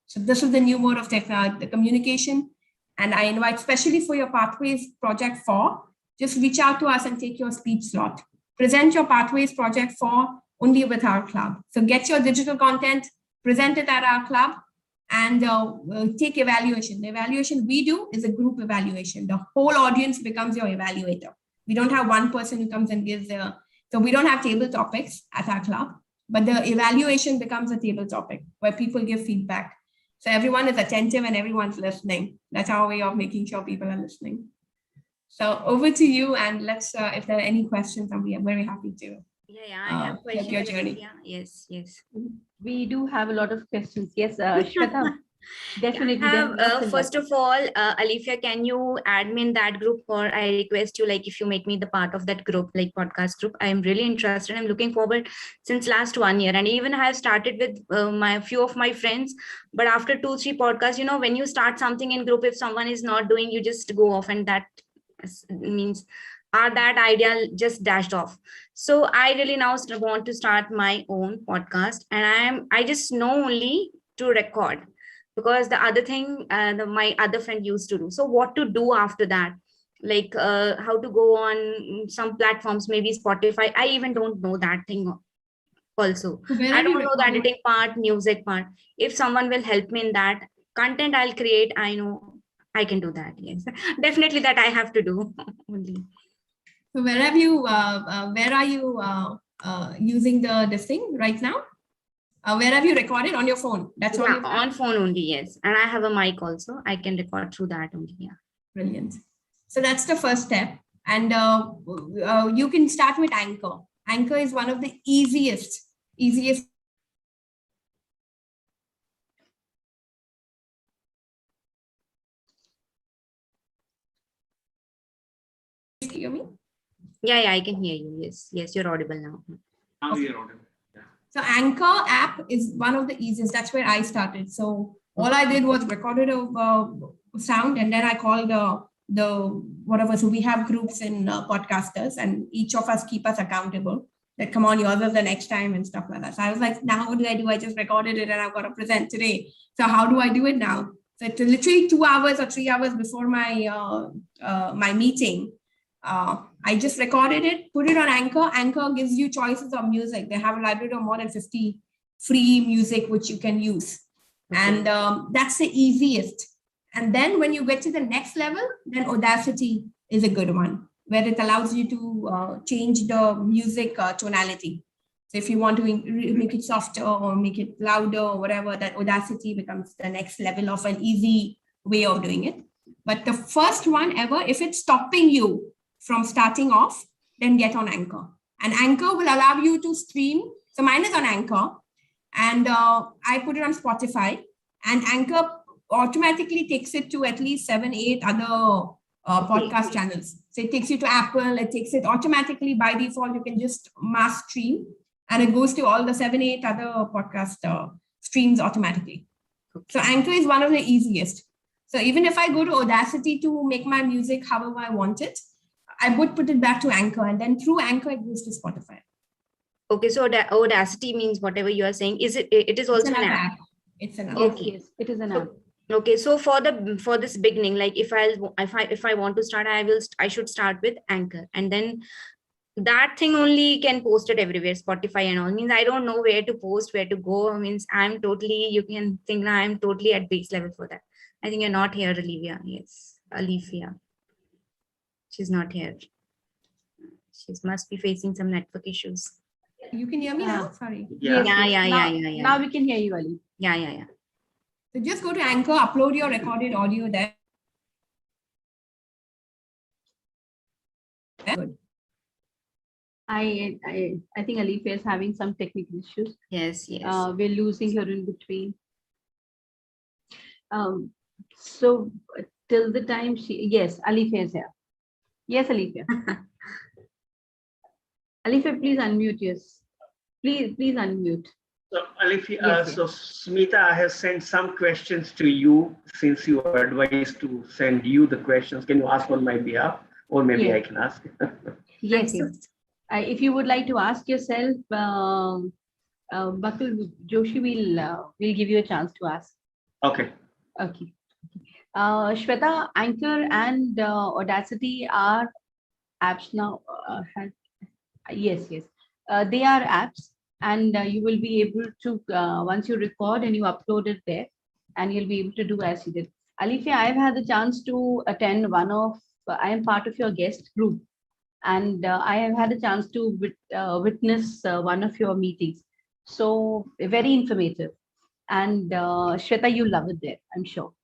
So this is the new mode of the communication. And I invite, especially for your Pathways Project 4, just reach out to us and take your speech slot. Present your Pathways Project 4 only with our club. So get your digital content, present it at our club, and take evaluation. The evaluation we do is a group evaluation. The whole audience becomes your evaluator. We don't have one person who comes and gives so we don't have table topics at our club, but the evaluation becomes a table topic where people give feedback. So everyone is attentive and everyone's listening. That's our way of making sure people are listening. So over to you, and let's, if there are any questions, I'm very happy to. Yeah, I have questions. Your journey. Yeah, yes. We do have a lot of questions. Yes, Shweta, definitely. First of all, Alifya, can you add me in that group, or I request you, like, if you make me the part of that group, like podcast group. I'm really interested. I'm looking forward since last 1 year, and even I have started with few of my friends. But after 2-3 podcasts, when you start something in group, if someone is not doing, you just go off, and that means that idea just dashed off. So I really now want to start my own podcast, and I just know only to record, because the other thing my other friend used to do. So what to do after that, like how to go on some platforms, maybe Spotify. I even don't know that thing also. I don't know the editing part, music part. If someone will help me in that, content I'll create, I know I can do that. Yes, definitely that I have to do only. So where are you using this thing right now? Where have you recorded? On your phone? That's on phone only, yes. And I have a mic also. I can record through that only. Yeah. Brilliant. So that's the first step. And you can start with Anchor. Anchor is one of the easiest. Can you hear me? Yeah, I can hear you. Yes, you're audible now. Now you're audible. So Anchor app is one of the easiest. That's where I started. So all I did was recorded a sound, and then I called the whatever. So we have groups in podcasters, and each of us keep us accountable. That come on, yours is the next time and stuff like that. So I was like, now what do? I just recorded it and I've got to present today. So how do I do it now? So it's literally 2 hours or 3 hours before my my meeting. I just recorded it, put it on Anchor. Anchor gives you choices of music. They have a library of more than 50 free music which you can use. Okay. And that's the easiest. And then when you get to the next level, then Audacity is a good one, where it allows you to change the music tonality. So if you want to make it softer or make it louder or whatever, that Audacity becomes the next level of an easy way of doing it. But the first one ever, if it's stopping you from starting off, then get on Anchor. And Anchor will allow you to stream. So mine is on Anchor, and I put it on Spotify, and Anchor automatically takes it to at least 7, 8 other podcast channels. So it takes you to Apple, it takes it automatically by default. You can just mass stream, and it goes to all the 7, 8 other podcast streams automatically. So Anchor is one of the easiest. So even if I go to Audacity to make my music however I want it, I would put it back to Anchor, and then through Anchor it goes to Spotify. Okay, so Audacity means whatever you are saying. Is it? It is also an app. It's an app. Okay. Yes, it is an app. Okay, so for this beginning, like if I want to start, I should start with Anchor, and then that thing only can post it everywhere, Spotify and all. Means I don't know where to post, where to go. Means you can think that I'm totally at base level for that. I think you're not here, Alifya. Yes, Alifya. She's not here. She must be facing some network issues. You can hear me now? Sorry. Yeah. Now we can hear you, Ali. Yeah. So just go to Anchor, upload your recorded audio there. Good. I think Alifya is having some technical issues. Yes. We're losing her in between. So till the time yes, Alifya is here. Yes, Alifya. Alifya, please unmute. Yes, please unmute. So Alifya, Yes. so Smita, I have sent some questions to you since you are advised to send you the questions. Can you ask on my behalf, or maybe Yes. I can ask? Yes. If you would like to ask yourself, Bakul Joshi will give you a chance to ask. Okay. Okay. Shweta, Anchor and Audacity are apps now. Yes. They are apps, and you will be able to, once you record and you upload it there, and you'll be able to do as you did. Alifya, I've had the chance to attend I am part of your guest group, and I have had a chance to witness one of your meetings. So very informative. And Shweta, you love it there, I'm sure.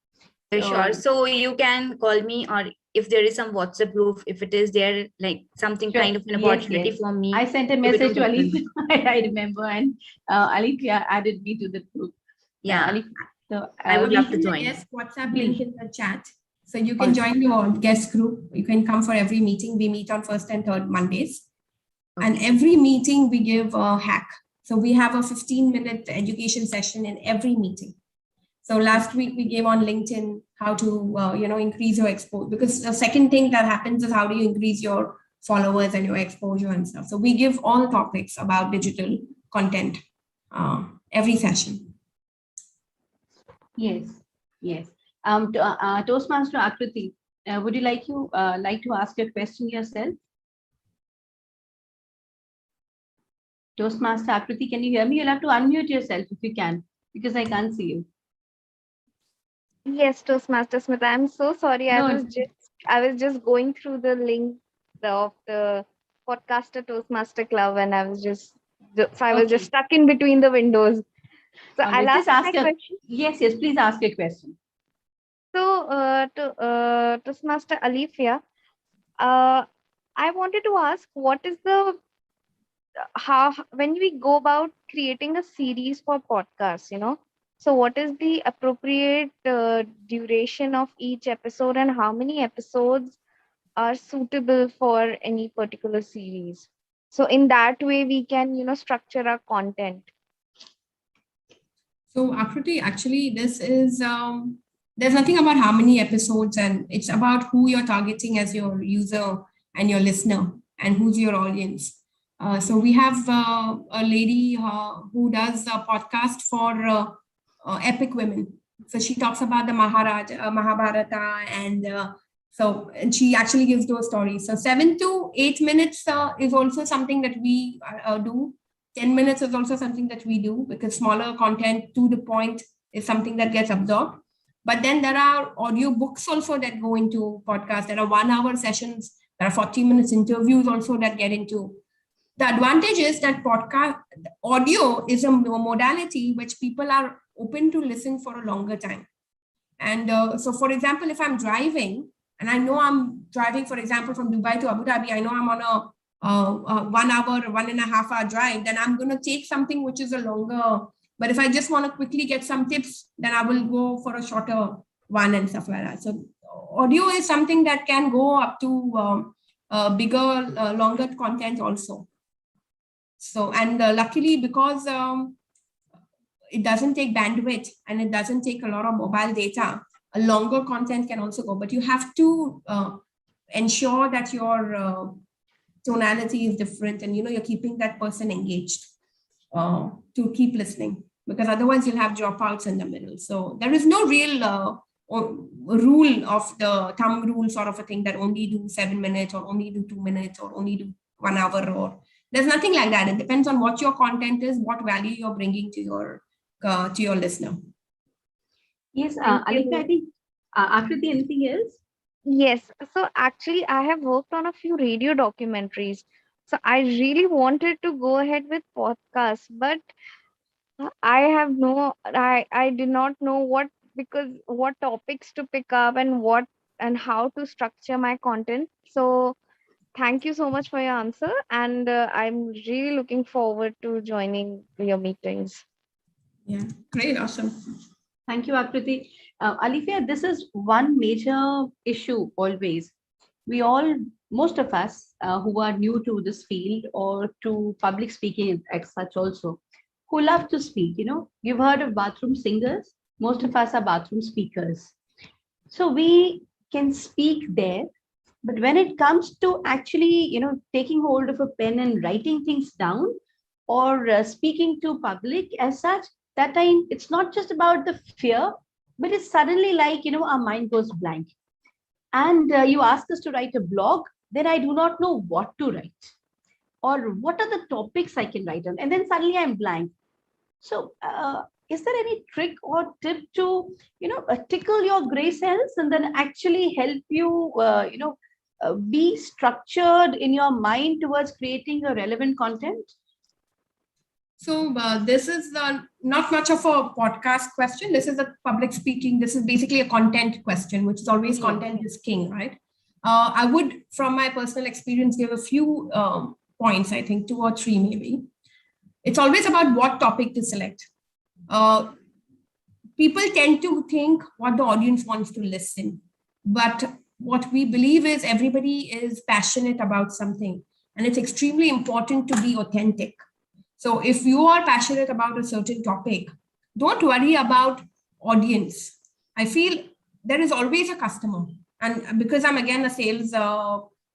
Sure. So you can call me, or if there is some WhatsApp group, if it is there, like something Sure. kind of an Yes, opportunity yes. for me. I sent a message to Alifya. I remember, and Alifya added me to the group. Yeah. Alifya, so, I would love to Put join. Yes, WhatsApp link in the chat. So you can join your guest group. You can come for every meeting. We meet on first and third Mondays. And every meeting we give a hack. So we have a 15-minute education session in every meeting. So last week we gave on LinkedIn how to increase your exposure, because the second thing that happens is how do you increase your followers and your exposure and stuff. So we give all topics about digital content every session. Yes. Toastmaster Akriti, would you like to ask a question yourself? Toastmaster Akriti, can you hear me? You'll have to unmute yourself if you can, because I can't see you. Yes, Toastmasters Smita. I'm so sorry. No, I was just going through the link of the Podcaster Toastmaster Club, and I was just stuck in between the windows. So I'll I'll just ask ask my a question. Yes, please ask your question. So, Toastmaster Alifya, I wanted to ask, what is when we go about creating a series for podcasts, so what is the appropriate duration of each episode, and how many episodes are suitable for any particular series? So in that way, we can, structure our content. So Akriti, actually, this is, there's nothing about how many episodes, and it's about who you're targeting as your user and your listener, and who's your audience. So we have a lady who does a podcast for epic women. So she talks about the Mahabharata, and she actually gives those stories. So 7 to 8 minutes is also something that we do. 10 minutes is also something that we do, because smaller content to the point is something that gets absorbed. But then there are audio books also that go into podcasts. There are 1-hour sessions. There are 40 minutes interviews also that get into The advantage is that podcast audio is a modality which people are open to listen for a longer time. And so, for example, if I'm driving and I know I'm driving, for example, from Dubai to Abu Dhabi, I know I'm on a 1 hour, 1.5 hour drive, then I'm going to take something which is a longer. But if I just want to quickly get some tips, then I will go for a shorter one and stuff like that. So audio is something that can go up to bigger, longer content also. So, and luckily, because it doesn't take bandwidth and it doesn't take a lot of mobile data, a longer content can also go, but you have to ensure that your tonality is different and you're keeping that person engaged to keep listening, because otherwise you'll have dropouts in the middle. So there is no real rule of the thumb rule sort of a thing that only do 7 minutes or only do 2 minutes or only do 1 hour, or there's nothing like that. It depends on what your content is, what value you're bringing to your listener. Yes, Alifya, I think Akriti, anything else? Yes. So actually, I have worked on a few radio documentaries. So I really wanted to go ahead with podcasts, but I did not know what topics to pick up and how to structure my content. So thank you so much for your answer. And I'm really looking forward to joining your meetings. Yeah, great, awesome. Thank you, Akriti. Alifya, this is one major issue always. Most of us who are new to this field or to public speaking as such also, who love to speak, you've heard of bathroom singers. Most of us are bathroom speakers. So we can speak there, but when it comes to actually, taking hold of a pen and writing things down or speaking to public as such, that time it's not just about the fear, but it's suddenly like, our mind goes blank. And you ask us to write a blog, then I do not know what to write or what are the topics I can write on. And then suddenly I'm blank. So is there any trick or tip to, tickle your gray cells and then actually help you, be structured in your mind towards creating a relevant content? So this is not much of a podcast question. This is a public speaking. This is basically a content question, which is always content is king, right? I would, from my personal experience, give a few points, I think 2 or 3 maybe. It's always about what topic to select. People tend to think what the audience wants to listen, but what we believe is everybody is passionate about something, and it's extremely important to be authentic. So if you are passionate about a certain topic, don't worry about audience. I feel there is always a customer. And because I'm again a sales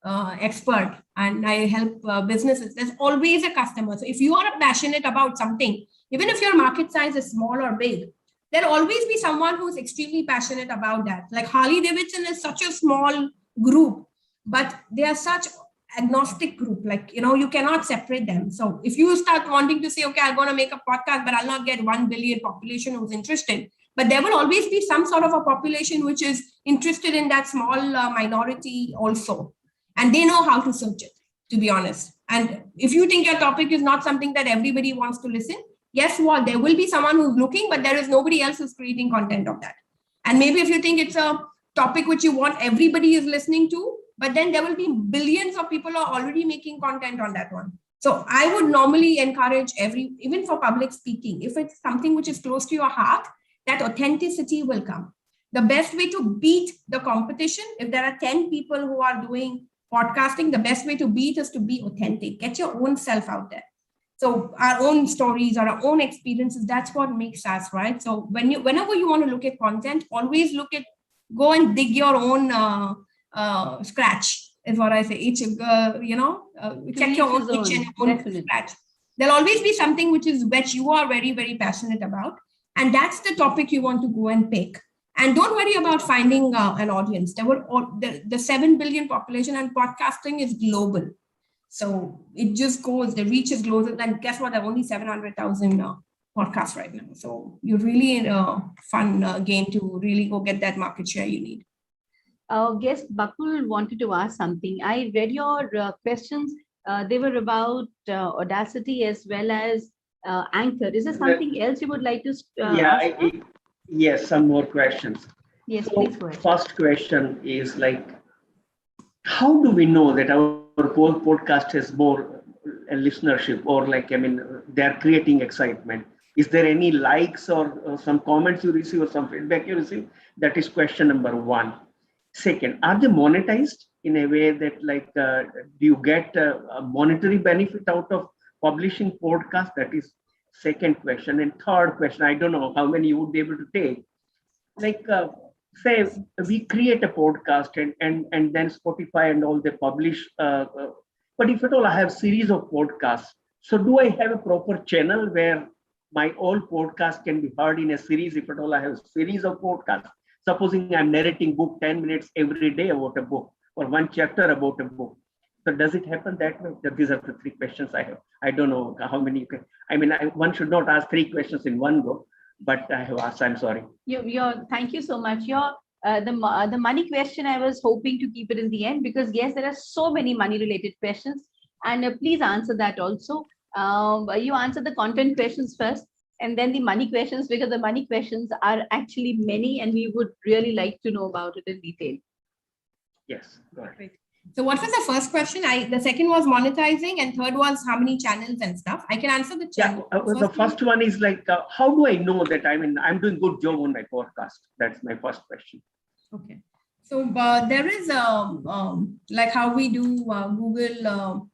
expert and I help businesses, there's always a customer. So if you are passionate about something, even if your market size is small or big, there'll always be someone who's extremely passionate about that. Like Harley Davidson is such a small group, but they are such agnostic group, like, you cannot separate them. So if you start wanting to say, okay, I'm going to make a podcast, but I'll not get 1 billion population who's interested, but there will always be some sort of a population which is interested in that small minority also. And they know how to search it, to be honest. And if you think your topic is not something that everybody wants to listen, guess what? There will be someone who's looking, but there is nobody else who's creating content of that. And maybe if you think it's a topic which you want everybody is listening to, but then there will be billions of people who are already making content on that one. So I would normally encourage even for public speaking, if it's something which is close to your heart, that authenticity will come. The best way to beat the competition, if there are 10 people who are doing podcasting, the best way to beat is to be authentic. Get your own self out there. So our own stories or our own experiences, that's what makes us, right? So whenever you want to look at content, always go and dig your own scratch, is what I say. Check your own itch and your own scratch. There'll always be something which you are very, very passionate about. And that's the topic you want to go and pick. And don't worry about finding an audience. The 7 billion population and podcasting is global. So it just goes, the reach is global. And guess what? There are only 700,000 podcasts right now. So you're really in a fun game to really go get that market share you need. Our guest Bakul wanted to ask something. I read your questions They were about Audacity as well as Anchor. Is there something else you would like to ask? Yes, some more questions. Yes, So please go ahead. first question is like, how do we know that our podcast has more listenership, or like, I mean, they're creating excitement? Is there any likes or some comments you receive or some feedback you receive? That is question number one. Second, are they monetized in a way that like, do you get a monetary benefit out of publishing podcast? That is second question. And third question, I don't know how many you would be able to take. Like, say we create a podcast and then Spotify and all they publish. But if at all I have series of podcasts, so do I have a proper channel where my old podcast can be heard in a series? If at all I have a series of podcasts, supposing I'm narrating book 10 minutes every day about a book or one chapter about a book. So does it happen that way? These are the three questions I have. I don't know how many you can. I mean, one should not ask three questions in one go, but I have asked. I'm sorry. Thank you so much. The money question, I was hoping to keep it in the end because yes, there are so many money related questions, and please answer that also. You answer the content questions first, and then the money questions, because the money questions are actually many, and we would really like to know about it in detail. Yes, go ahead. So what was the first question? The second was monetizing, and third was how many channels and stuff. I can answer the channel. The first one is like, how do I know that I'm doing good job on my podcast? That's my first question. Okay. So there is like how we do Google.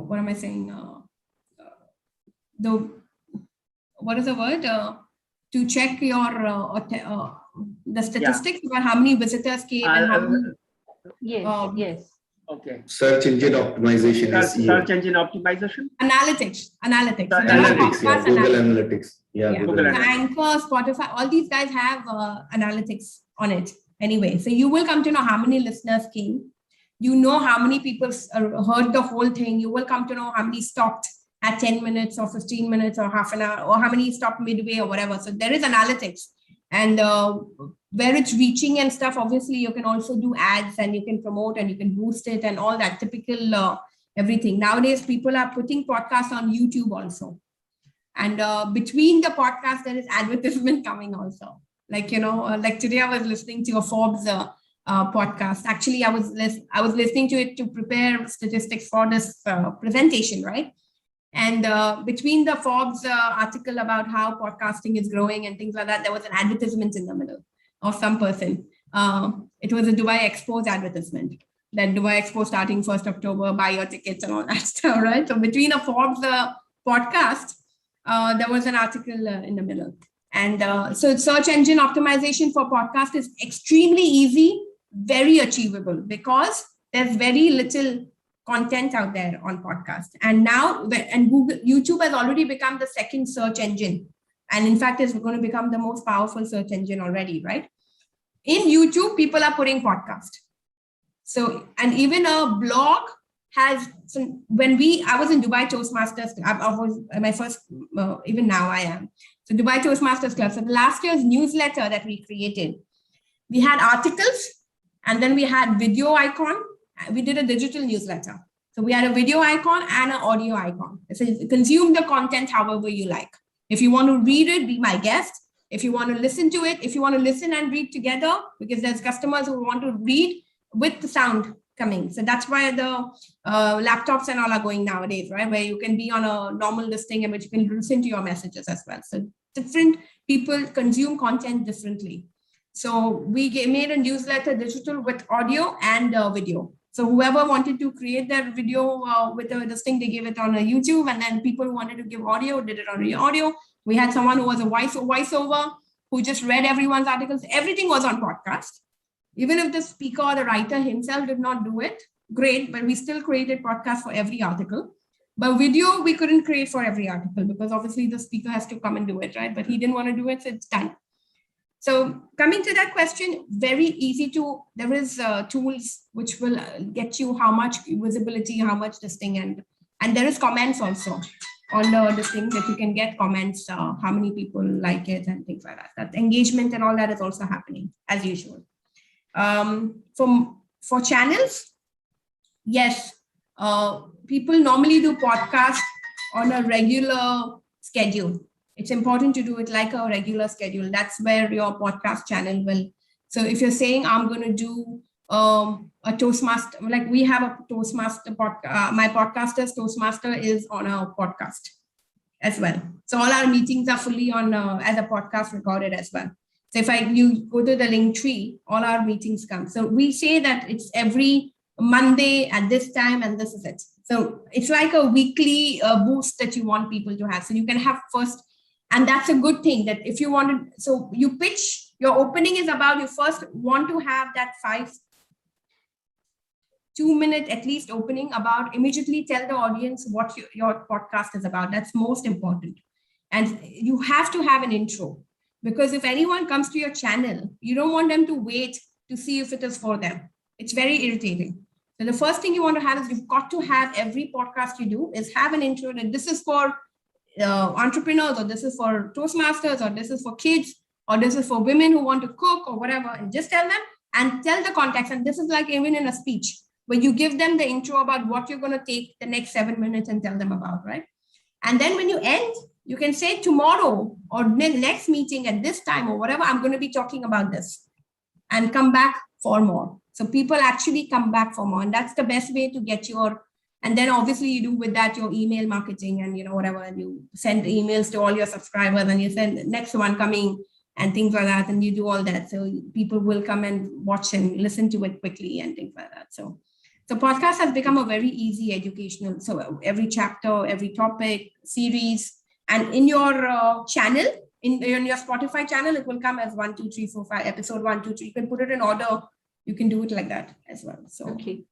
What am I saying? What is the word? To check your the statistics about how many visitors came and how many. Yes. Okay. Search engine optimization. Search engine optimization. Analytics. Analytics. Yeah. Google Analytics. Yeah. Google Analytics. Anchor, Spotify, all these guys have analytics on it. Anyway, so you will come to know how many listeners came. You know how many people heard the whole thing. You will come to know how many stopped at 10 minutes or 15 minutes or half an hour, or how many stopped midway or whatever. So there is analytics. And where it's reaching and stuff, obviously you can also do ads and you can promote and you can boost it and all that typical everything. Nowadays, people are putting podcasts on YouTube also. And between the podcast, there is advertisement coming also. Like, like today I was listening to a Forbes podcast. Actually, I was listening to it to prepare statistics for this presentation, right? And between the Forbes article about how podcasting is growing and things like that, there was an advertisement in the middle of some person. It was a Dubai Expo's advertisement. That Dubai Expo starting 1st October, buy your tickets and all that stuff, right? So between a Forbes podcast, there was an article in the middle. And so search engine optimization for podcast is extremely easy, very achievable, because there's very little content out there on podcast. And now, and YouTube has already become the second search engine. And in fact, it's going to become the most powerful search engine already, right? In YouTube, people are putting podcast. So, and even a blog has some, I was in Dubai Toastmasters, I was my first, even now I am. So Dubai Toastmasters Club. So the last year's newsletter that we created, we had articles and then we had video icon. We did a digital newsletter. So we had a video icon and an audio icon. So consume the content however you like. If you want to read it, be my guest. If you want to listen to it, if you want to listen and read together, because there's customers who want to read with the sound coming. So that's why the laptops and all are going nowadays, right? Where you can be on a normal listing, but you can listen to your messages as well. So different people consume content differently. So we made a newsletter digital with audio and video. So whoever wanted to create that video with this thing, they gave it on a YouTube, and then people who wanted to give audio did it on the audio. We had someone who was a voiceover who just read everyone's articles. Everything was on podcast. Even if the speaker or the writer himself did not do it, great, but we still created podcast for every article. But video, we couldn't create for every article because obviously the speaker has to come and do it, right? But he didn't want to do it, so it's done. So coming to that question, very easy to, there is tools which will get you how much visibility, how much this thing, and there is comments also on this thing that you can get comments, how many people like it and things like that. That engagement and all that is also happening as usual. For channels, yes, people normally do podcasts on a regular schedule. It's important to do it like a regular schedule. That's where your podcast channel will. So if you're saying I'm going to do a Toastmaster, like we have a Toastmaster podcast, my podcaster's Toastmaster is on a podcast as well. So all our meetings are fully on as a podcast recorded as well. So if you go to the link tree, all our meetings come. So we say that it's every Monday at this time, and this is it. So it's like a weekly boost that you want people to have. So you can have first, and that's a good thing that if you want to, so you pitch, your opening is about, you first want to have that 2-minute at least opening about, immediately tell the audience what your podcast is about. That's most important. And you have to have an intro, because if anyone comes to your channel, you don't want them to wait to see if it is for them. It's very irritating. So the first thing you want to have is you've got to have every podcast you do is have an intro that this is for entrepreneurs, or this is for Toastmasters, or this is for kids, or this is for women who want to cook or whatever, and just tell them and tell the context. And this is like even in a speech where you give them the intro about what you're going to take the next 7 minutes and tell them about, right? And then when you end, you can say tomorrow or next meeting at this time or whatever, I'm going to be talking about this, and come back for more. So people actually come back for more, and that's the best way to get your, and then obviously you do with that your email marketing and whatever, and you send emails to all your subscribers and you send the next one coming and things like that, and you do all that. So people will come and watch and listen to it quickly and things like that. So podcast has become a very easy educational. So every chapter, every topic, series, and in your channel, in your Spotify channel, it will come as 1, 2, 3, 4, 5, episode 1, 2, 3. You can put it in order. You can do it like that as well. So okay.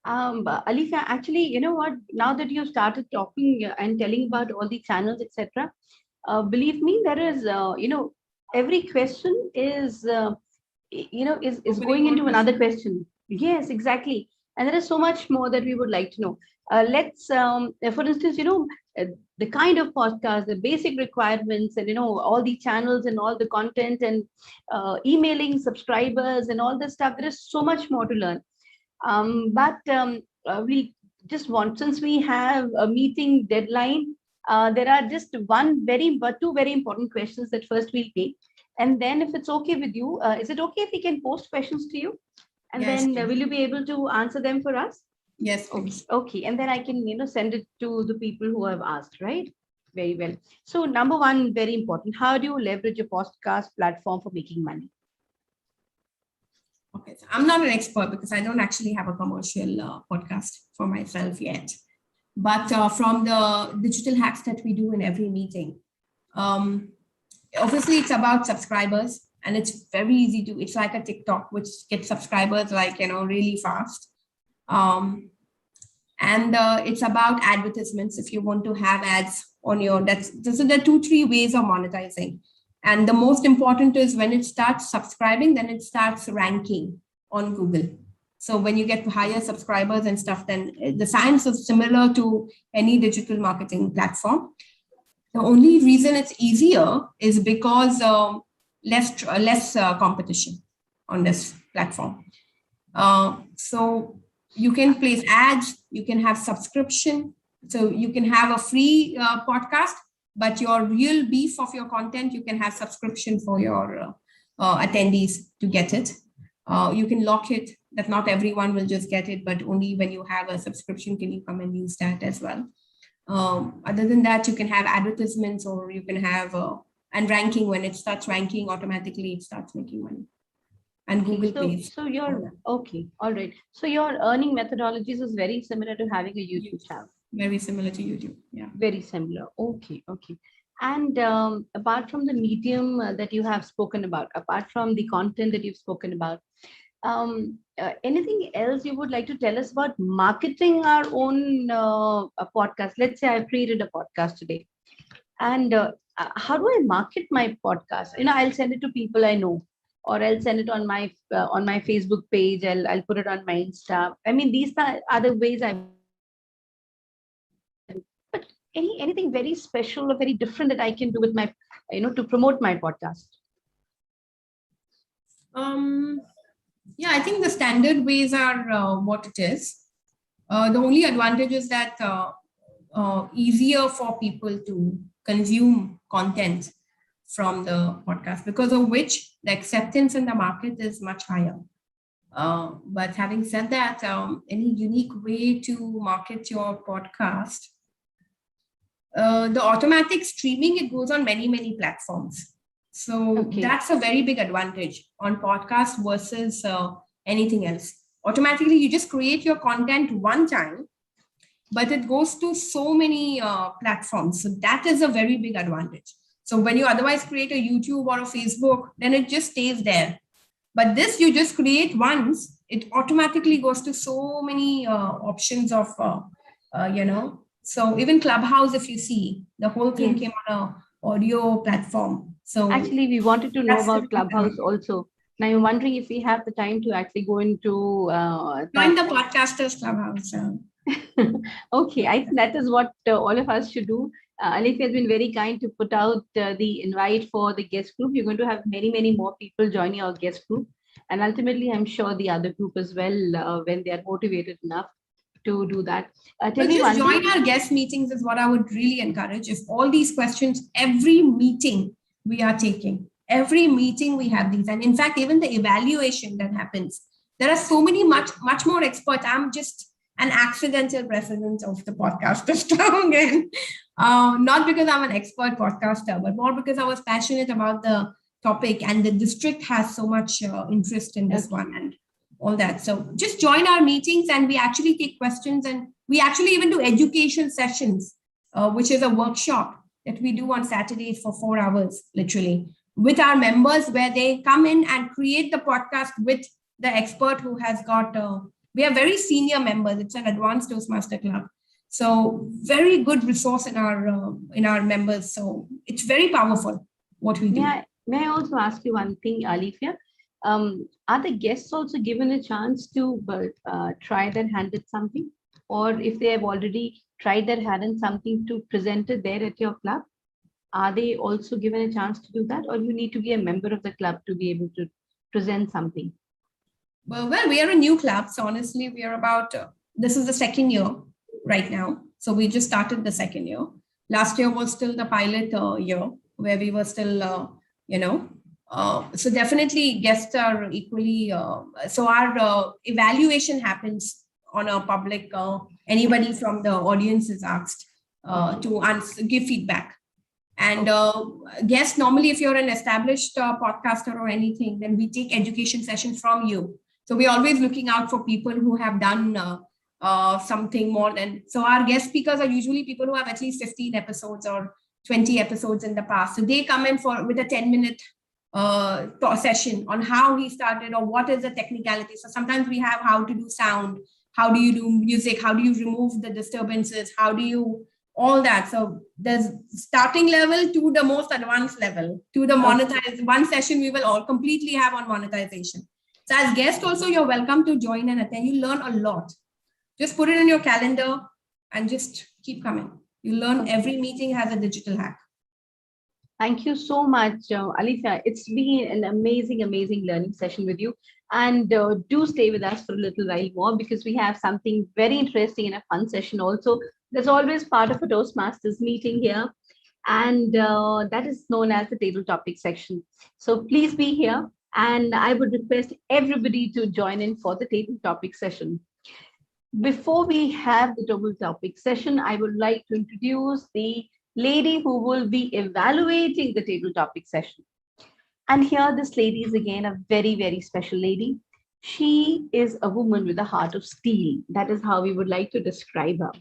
Alifya, actually, you know what? Now that you started talking and telling about all the channels, etc., believe me, there is, every question is, is going into another question. Yes, exactly. And there is so much more that we would like to know. Let's, for instance, the kind of podcast, the basic requirements, and all the channels and all the content and emailing subscribers and all this stuff. There is so much more to learn. But we just want, since we have a meeting deadline, there are just two very important questions that first we'll take. And then if it's okay with you, is it okay if we can post questions to you? And yes, then will you be able to answer them for us? Yes, please. Okay. And then I can, send it to the people who have asked, right? Very well. So number one, very important. How do you leverage a podcast platform for making money? Okay, so I'm not an expert because I don't actually have a commercial podcast for myself yet. But from the digital hacks that we do in every meeting, obviously it's about subscribers, and it's very easy to, it's like a TikTok, which gets subscribers like, really fast. And it's about advertisements. If you want to have ads on your, those are the 2-3 ways of monetizing. And the most important is when it starts subscribing, then it starts ranking on Google. So when you get higher subscribers and stuff, then the science is similar to any digital marketing platform. The only reason it's easier is because less competition on this platform. So you can place ads, you can have subscription. So you can have a free podcast, but your real beef of your content, you can have subscription for your attendees to get it. You can lock it, that not everyone will just get it, but only when you have a subscription can you come and use that as well. Other than that, you can have advertisements, or you can have and ranking. When it starts ranking, automatically it starts making money. And Google pays. So you're okay, all right. So your earning methodologies is very similar to having a YouTube channel. Very similar to YouTube, yeah. Very similar. Okay. And apart from the medium that you have spoken about, apart from the content that you've spoken about, anything else you would like to tell us about marketing our own podcast? Let's say I've created a podcast today, and how do I market my podcast? I'll send it to people I know, or I'll send it on my Facebook page. I'll put it on my Insta. I mean, these are the ways but anything very special or very different that I can do with my, to promote my podcast? Yeah, I think the standard ways are what it is. The only advantage is that easier for people to consume content from the podcast, because of which the acceptance in the market is much higher. But having said that, any unique way to market your podcast? The automatic streaming, it goes on many, many platforms. So that's a very big advantage on podcast versus anything else. Automatically, you just create your content one time, but it goes to so many platforms. So that is a very big advantage. So when you otherwise create a YouTube or a Facebook, then it just stays there. But this, you just create once, it automatically goes to so many options of, so even Clubhouse, if you see, the whole thing came on an audio platform. So actually, we wanted to know about Clubhouse also. Now, I'm wondering if we have the time to actually go into join the podcasters Clubhouse. Okay, I think that is what all of us should do. Alifya has been very kind to put out the invite for the guest group. You're going to have many, many more people joining our guest group. And ultimately, I'm sure the other group as well, when they are motivated enough to do that. But just join our guest meetings is what I would really encourage. If all these questions, every meeting we are taking, every meeting we have these. And in fact, even the evaluation that happens, there are so many much more experts. I'm just an accidental president of the Podcasters Club again. Not because I'm an expert podcaster, but more because I was passionate about the topic, and the district has so much interest in this one and all that. So just join our meetings, and we actually take questions, and we actually even do education sessions, which is a workshop that we do on Saturdays for 4 hours, literally, with our members, where they come in and create the podcast with the expert who has got, we are very senior members. It's an advanced Toastmaster Club. So very good resource in our members. So it's very powerful what we do. May I also ask you one thing, Alifya? Are the guests also given a chance to try their hand at something? Or if they have already tried their hand at something to present it there at your club, are they also given a chance to do that? Or you need to be a member of the club to be able to present something? Well, we are a new club. So honestly, we are about, this is the second year right now. So we just started the second year. Last year was still the pilot year, where we were still, so definitely guests are equally, so our evaluation happens on a public, anybody from the audience is asked to give feedback. And guests, normally, if you're an established podcaster or anything, then we take education sessions from you. So we're always looking out for people who have done something more than, so our guest speakers are usually people who have at least 15 episodes or 20 episodes in the past. So they come in with a 10-minute session on how he started or what is the technicality. So sometimes we have how to do sound, how do you do music, how do you remove the disturbances, how do you, all that. So there's starting level to the most advanced level, to the monetize. One session we will all completely have on monetization. So as guest also, you're welcome to join and attend. You learn a lot. Just put it in your calendar and just keep coming. You learn. Every meeting has a digital hack. Thank you so much, Alifya. It's been an amazing, amazing learning session with you. And do stay with us for a little while more, because we have something very interesting and a fun session also. There's always part of a Toastmasters meeting here. And that is known as the table topic section. So please be here. And I would request everybody to join in for the table topic session. Before we have the table topic session, I would like to introduce the lady who will be evaluating the table topic session. And here this lady is again a very, very special lady. She is a woman with a heart of steel. That is how we would like to describe her.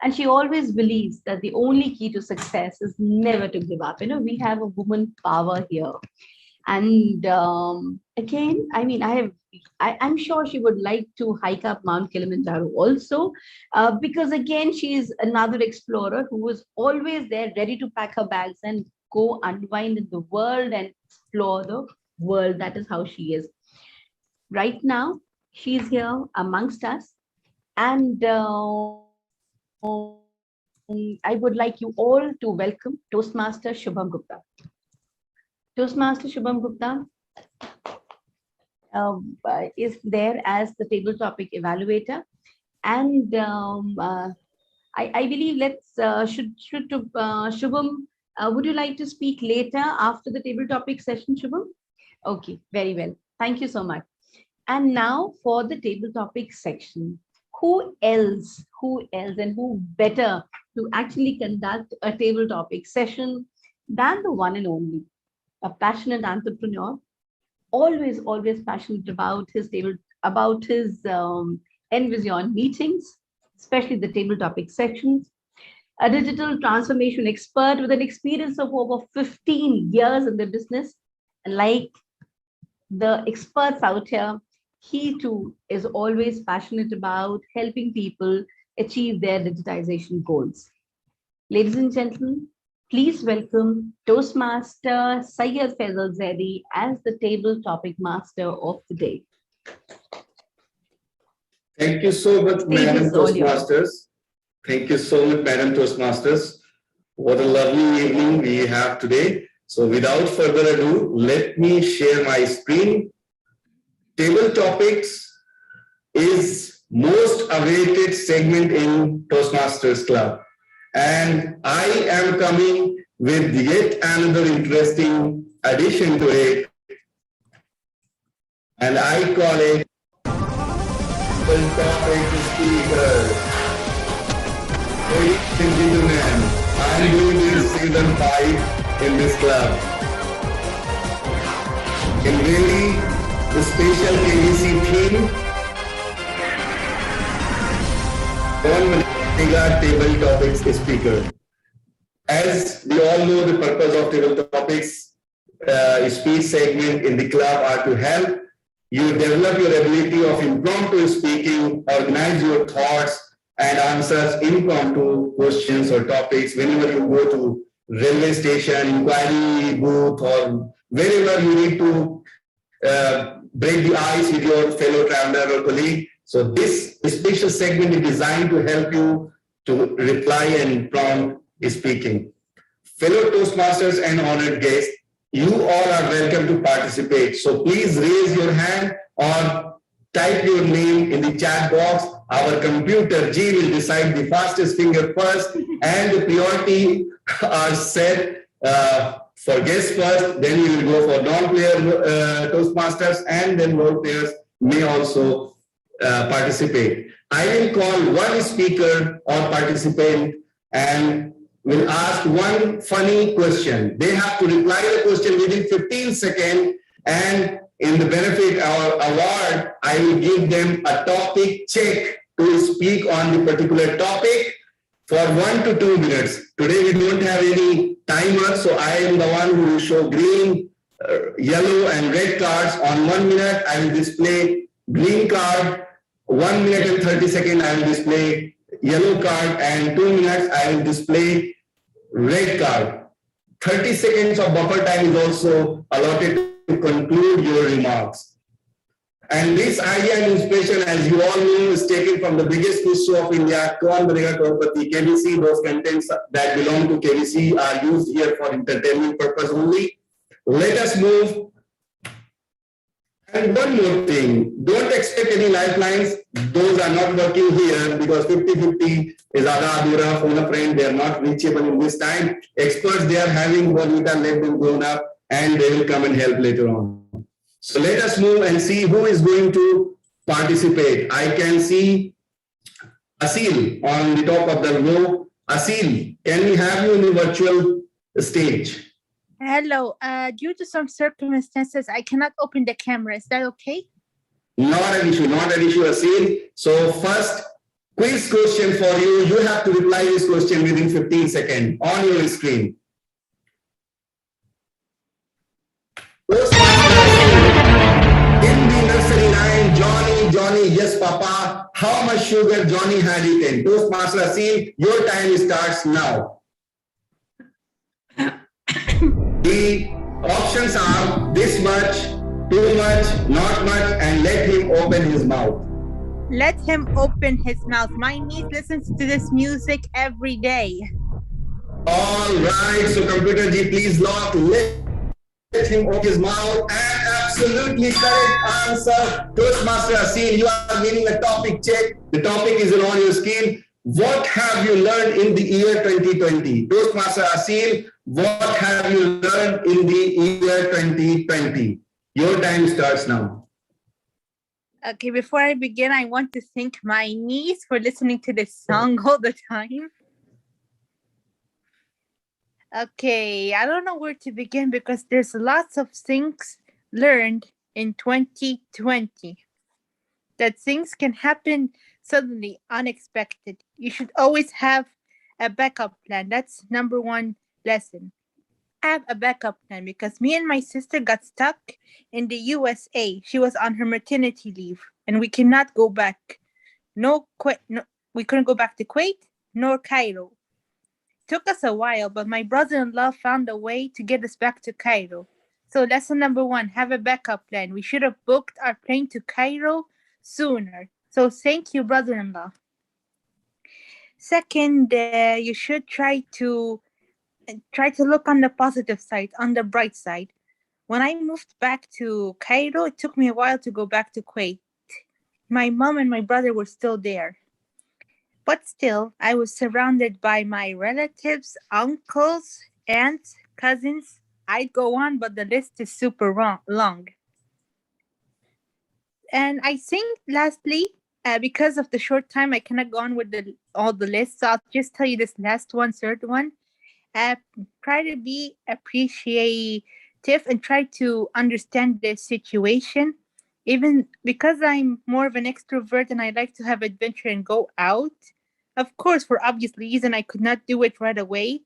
And she always believes that the only key to success is never to give up. We have a woman power here. And again, I mean, I'm sure she would like to hike up Mount Kilimanjaro also, because again, she is another explorer who is always there, ready to pack her bags and go unwind in the world and explore the world. That is how she is. Right now, she is here amongst us. And I would like you all to welcome Toastmaster Shubham Gupta. Toastmaster Shubham Gupta is there as the table topic evaluator. And I believe Shubham, would you like to speak later after the table topic session, Shubham? Okay, very well. Thank you so much. And now for the table topic section. Who else and who better to actually conduct a table topic session than the one and only, a passionate entrepreneur, always passionate about his NVezion meetings, especially the table topic sections, a digital transformation expert with an experience of over 15 years in the business. And like the experts out here, he too is always passionate about helping people achieve their digitization goals. Ladies and gentlemen, please welcome Toastmaster Syed Faisal Zaidi as the table topic master of the day. Thank you so much, Madam Toastmasters. Thank you so much, Madam Toastmasters. What a lovely evening we have today. So without further ado, let me share my screen. Table topics is most awaited segment in Toastmasters Club. And I am coming with yet another interesting addition to it. And I call it table topic speakers. Ladies and gentlemen, I'm doing this season 5 in this club. And really, the special KBC theme, one mega table topics speaker. As we all know, the purpose of table topics speech segment in the club are to help you develop your ability of impromptu speaking, organize your thoughts and answers impromptu questions or topics whenever you go to railway station, inquiry booth, or wherever you need to break the ice with your fellow traveler or colleague. So this special segment is designed to help you to reply and prompt speaking. Fellow Toastmasters and honored guests, you all are welcome to participate. So please raise your hand or type your name in the chat box. Our computer G will decide the fastest finger first, and the priority are set for guests first, then we will go for non-player Toastmasters, and then role players may also participate. I will call one speaker or participant and will ask one funny question. They have to reply the question within 15 seconds, and in the benefit or award, I will give them a topic check to speak on the particular topic for 1 to 2 minutes. Today we don't have any timer, so I am the one who will show green, yellow and red cards. On 1 minute, I will display green card. 1 minute and 30 seconds, I will display yellow card, and 2 minutes, I will display red card. 30 seconds of buffer time is also allotted to conclude your remarks. And this idea and inspiration, as you all know, is taken from the biggest quiz show of India, Kaun Banega Crorepati, KBC. Those contents that belong to KBC are used here for entertainment purpose only. Let us move. And one more thing, don't expect any lifelines. Those are not working here because 50-50 is Ada Adura, phone a friend. They are not reachable in this time. Experts, they are having Bonita, let them grown up, and they will come and help later on. So let us move and see who is going to participate. I can see Asil on the top of the row. Asil, can we have you in the virtual stage? Hello. Due to some circumstances, I cannot open the camera. Is that okay? Not an issue, Asil. So first, quiz question for you. You have to reply this question within 15 seconds on your screen. In the nursery line, Johnny, yes, Papa. How much sugar Johnny had eaten? Toastmaster Asil, your time starts now. The options are this much, too much, not much, and let him open his mouth. Let him open his mouth. My niece listens to this music every day. All right, so computer G, please lock. him open his mouth. And absolutely correct answer. Toastmaster Asil, you are winning a topic check. The topic is on your screen. What have you learned in the year 2020? Toastmaster Asil, what have you learned in the year 2020? Your time starts now. Okay, before I begin, I want to thank my niece for listening to this song all the time. Okay, I don't know where to begin because there's lots of things learned in 2020. That things can happen suddenly, unexpected. You should always have a backup plan. That's number one lesson. Have a backup plan because me and my sister got stuck in the USA. She was on her maternity leave and we cannot go back. No, we couldn't go back to Kuwait nor Cairo. Took us a while, but my brother-in-law found a way to get us back to Cairo. So lesson number one, have a backup plan. We should have booked our plane to Cairo sooner. So thank you, brother-in-law. Second, you should try to look on the positive side, on the bright side. When I moved back to Cairo, it took me a while to go back to Kuwait. My mom and my brother were still there. But still, I was surrounded by my relatives, uncles, aunts, cousins. I'd go on, but the list is super long. And I think lastly, because of the short time, I cannot go on with all the lists. So I'll just tell you this last one, third one. Try to be appreciative and try to understand the situation. Even because I'm more of an extrovert and I like to have adventure and go out. Of course, for obvious reason, I could not do it right away.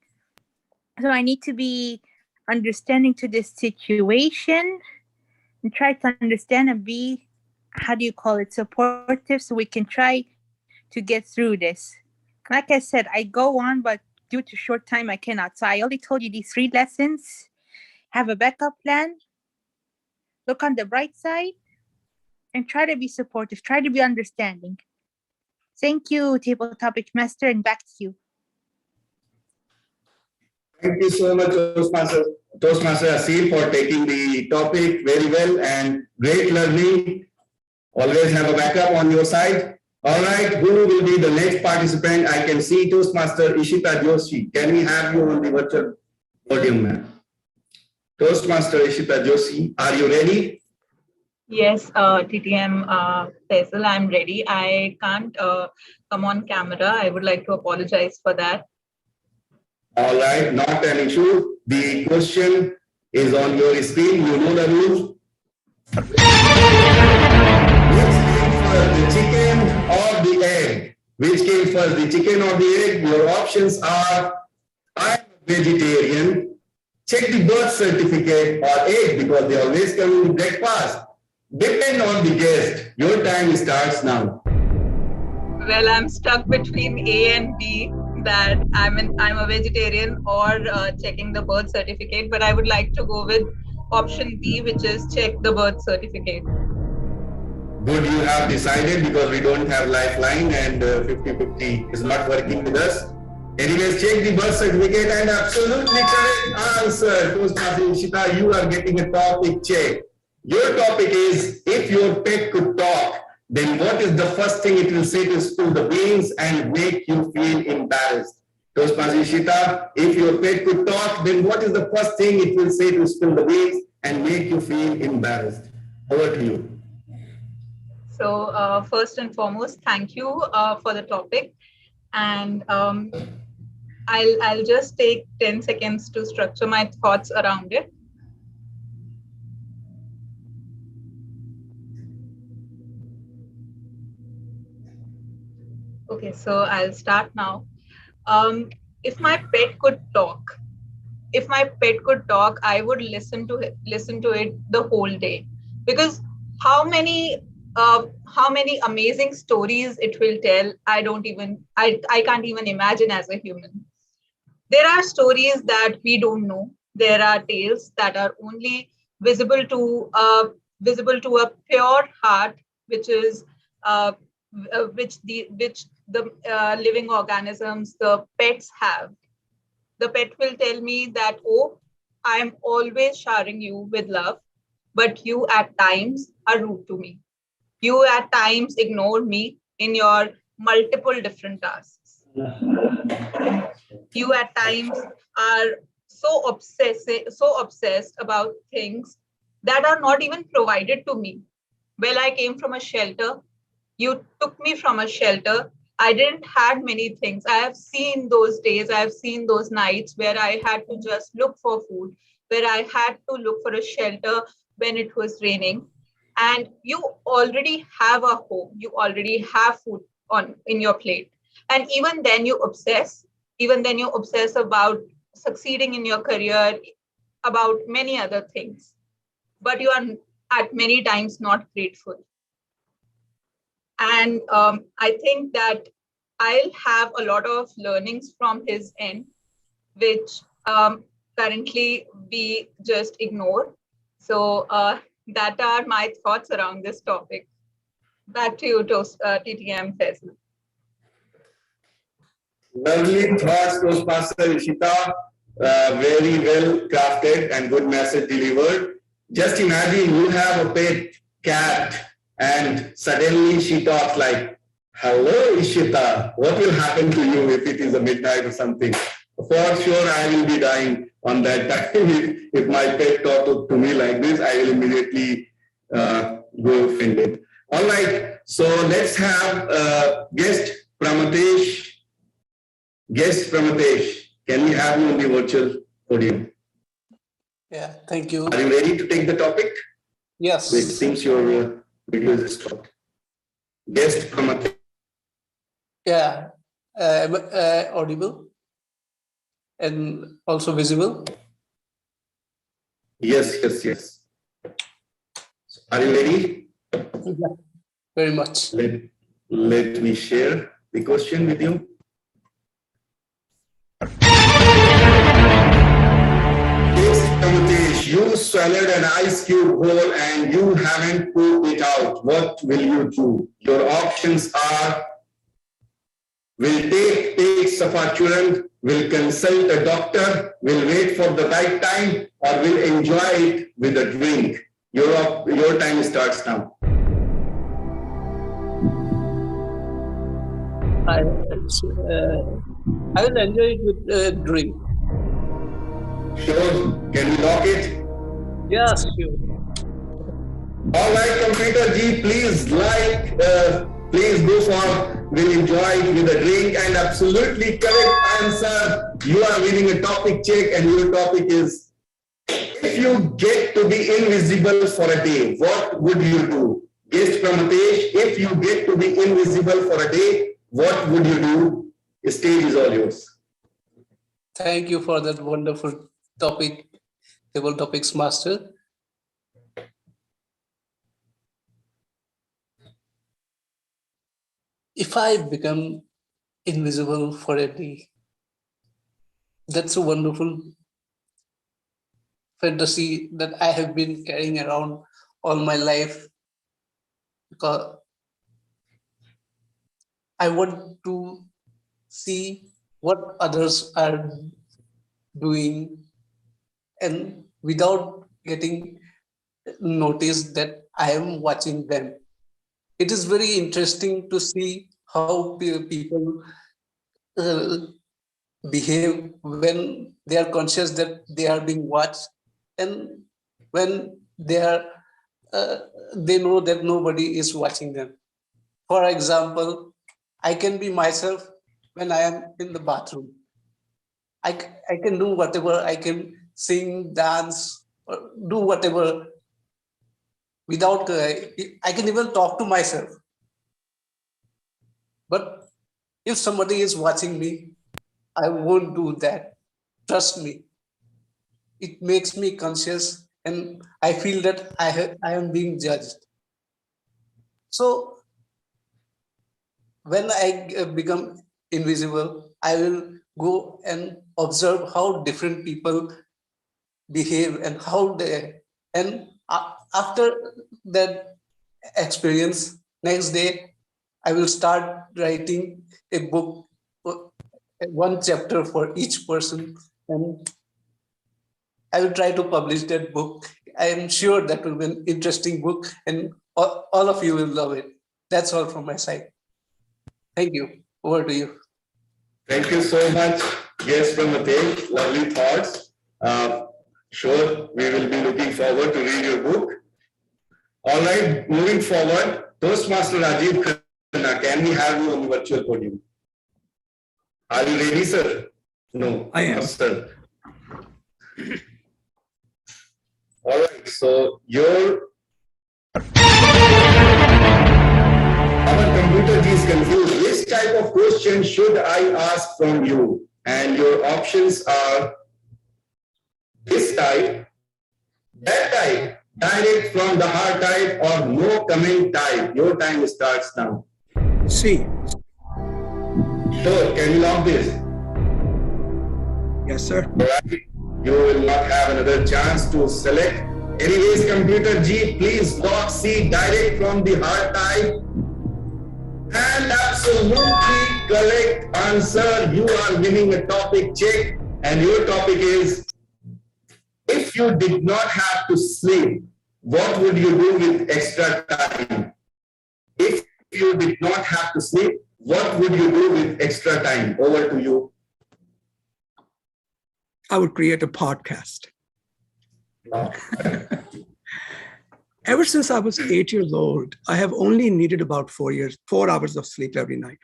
So I need to be understanding to this situation and try to understand and be, supportive so we can try to get through this. Like I said, I go on, but due to short time, I cannot. So I only told you these 3 lessons. Have a backup plan. Look on the bright side. And try to be supportive. Try to be understanding. Thank you, Table Topic Master, and back to you. Thank you so much, Toastmaster Asil, for taking the topic very well and great learning. Always have a backup on your side. All right, who will be the next participant? I can see Toastmaster Ishita Joshi. Can we have you on the virtual podium, ma'am? Toastmaster Ishita Joshi, are you ready? Yes, TTM Faisal, I'm ready. I can't come on camera. I would like to apologize for that. All right, not an issue. The question is on your screen. You know the rules. The chicken or the egg? Which came first, the chicken or the egg? Your options are: I'm a vegetarian, check the birth certificate, or egg because they always come in breakfast. Depend on the guest. Your time starts now. Well, I'm stuck between A and B, that I'm a vegetarian, or checking the birth certificate, but I would like to go with option B, which is check the birth certificate. Good, you have decided because we don't have lifeline and 50-50 is not working with us. Anyways, check the birth certificate and absolutely correct answer. Toastmaster Ishita, you are getting a topic check. Your topic is, if your pet could talk, then what is the first thing it will say to spill the beans and make you feel embarrassed? Toastmaster Ishita, if your pet could talk, then what is the first thing it will say to spill the beans and make you feel embarrassed? Over to you. So first and foremost, thank you for the topic. And I'll just take 10 seconds to structure my thoughts around it. Okay, so I'll start now. If my pet could talk, I would listen to it the whole day, because how many amazing stories it will tell, I can't even imagine as a human. There are stories that we don't know. There are tales that are only visible to a pure heart, which is which the living organisms, the pets have. The pet will tell me that, oh, I'm always showering you with love, but you at times are rude to me. You at times ignore me in your multiple different tasks. You at times are so obsessed about things that are not even provided to me. Well, I came from a shelter. You took me from a shelter. I didn't had many things. I have seen those days. I have seen those nights where I had to just look for food, where I had to look for a shelter when it was raining. And you already have a home. You already have food on in your plate. And even then you obsess about succeeding in your career, about many other things. But you are at many times not grateful. And I think that I'll have a lot of learnings from his end, which currently we just ignore. So that are my thoughts around this topic. Back to you, TTM Faisal. Lovely thoughts, Toastmaster Ishita. Very well crafted and good message delivered. Just imagine you have a pet cat and suddenly she talks like, "Hello, Ishita. What will happen to you if it is a midnight or something?" For sure, I will be dying on that time. If my pet talk to me like this, I will immediately go offended. All right. So let's have guest Pramatesh. Guest Pramatesh, can we have you on the virtual podium? Yeah, thank you. Are you ready to take the topic? Yes. It seems your video is stopped. Guest Pramatesh. Yeah, audible and also visible. Yes. Are you ready? Yeah, very much. Let me share the question with you. You swallowed an ice cube whole and you haven't pulled it out. What will you do? Your options are: will take takes of our children, will consult a doctor, will wait for the right time, or will enjoy it with a drink. Your time starts now. I will enjoy it with a drink. Sure. Can we lock it? Yes, sure. All right, computer G, please please go for will enjoy it with a drink, and absolutely correct answer. You are winning a topic check, and your topic is: if you get to be invisible for a day, what would you do? Guest Pramatesh, if you get to be invisible for a day, what would you do? The stage is all yours. Thank you for that wonderful topic, table topics master. If I become invisible for a day, that's a wonderful fantasy that I have been carrying around all my life, because I want to see what others are doing, and without getting noticed that I am watching them. It is very interesting to see how people behave when they are conscious that they are being watched, and when they are they know that nobody is watching them. For example, I can be myself when I am in the bathroom. I can do whatever, I can sing, dance, or do whatever without, I can even talk to myself. But if somebody is watching me, I won't do that. Trust me. It makes me conscious, and I feel that I am being judged. So when I become invisible, I will go and observe how different people behave and how they, and after that experience, next day, I will start writing a book, one chapter for each person, and I will try to publish that book. I am sure that will be an interesting book and all of you will love it. That's all from my side. Thank you. Over to you. Thank you so much, guest from Athens. Lovely thoughts. Sure, we will be looking forward to read your book. All right, moving forward, Toastmaster Rajiv Khanna, can we have you on the virtual podium? Are you ready, sir? No, I am. No, sir. All right, so our computer is confused. Which type of question should I ask from you? And your options are this type, that type, direct from the heart type, or no comment type. Your time starts now. C. Sure, can you log this? Yes, sir. All right. You will not have another chance to select. Anyways, computer G, please log C, direct from the heart type. And absolutely correct answer. You are winning a topic check. And your topic is, if you did not have to sleep, what would you do with extra time? If you did not have to sleep, what would you do with extra time? Over to you. I would create a podcast. Wow. Ever since I was 8 years old, I have only needed about 4 hours of sleep every night.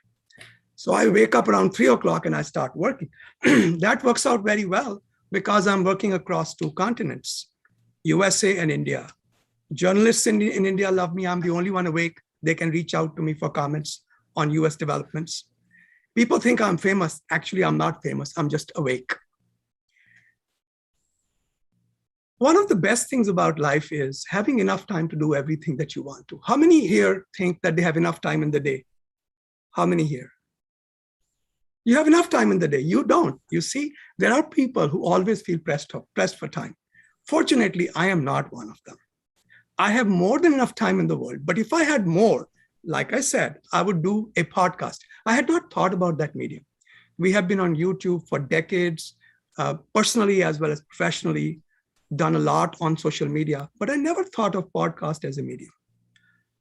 So I wake up around 3 o'clock and I start working. That works out very well because I'm working across 2 continents, USA and India. Journalists in India love me. I'm the only one awake. They can reach out to me for comments on US developments. People think I'm famous. Actually, I'm not famous. I'm just awake. One of the best things about life is having enough time to do everything that you want to. How many here think that they have enough time in the day? How many here? You have enough time in the day. You don't. You see, there are people who always feel pressed for time. Fortunately, I am not one of them. I have more than enough time in the world. But if I had more, like I said, I would do a podcast. I had not thought about that medium. We have been on YouTube for decades, personally as well as professionally, done a lot on social media, but I never thought of podcast as a medium.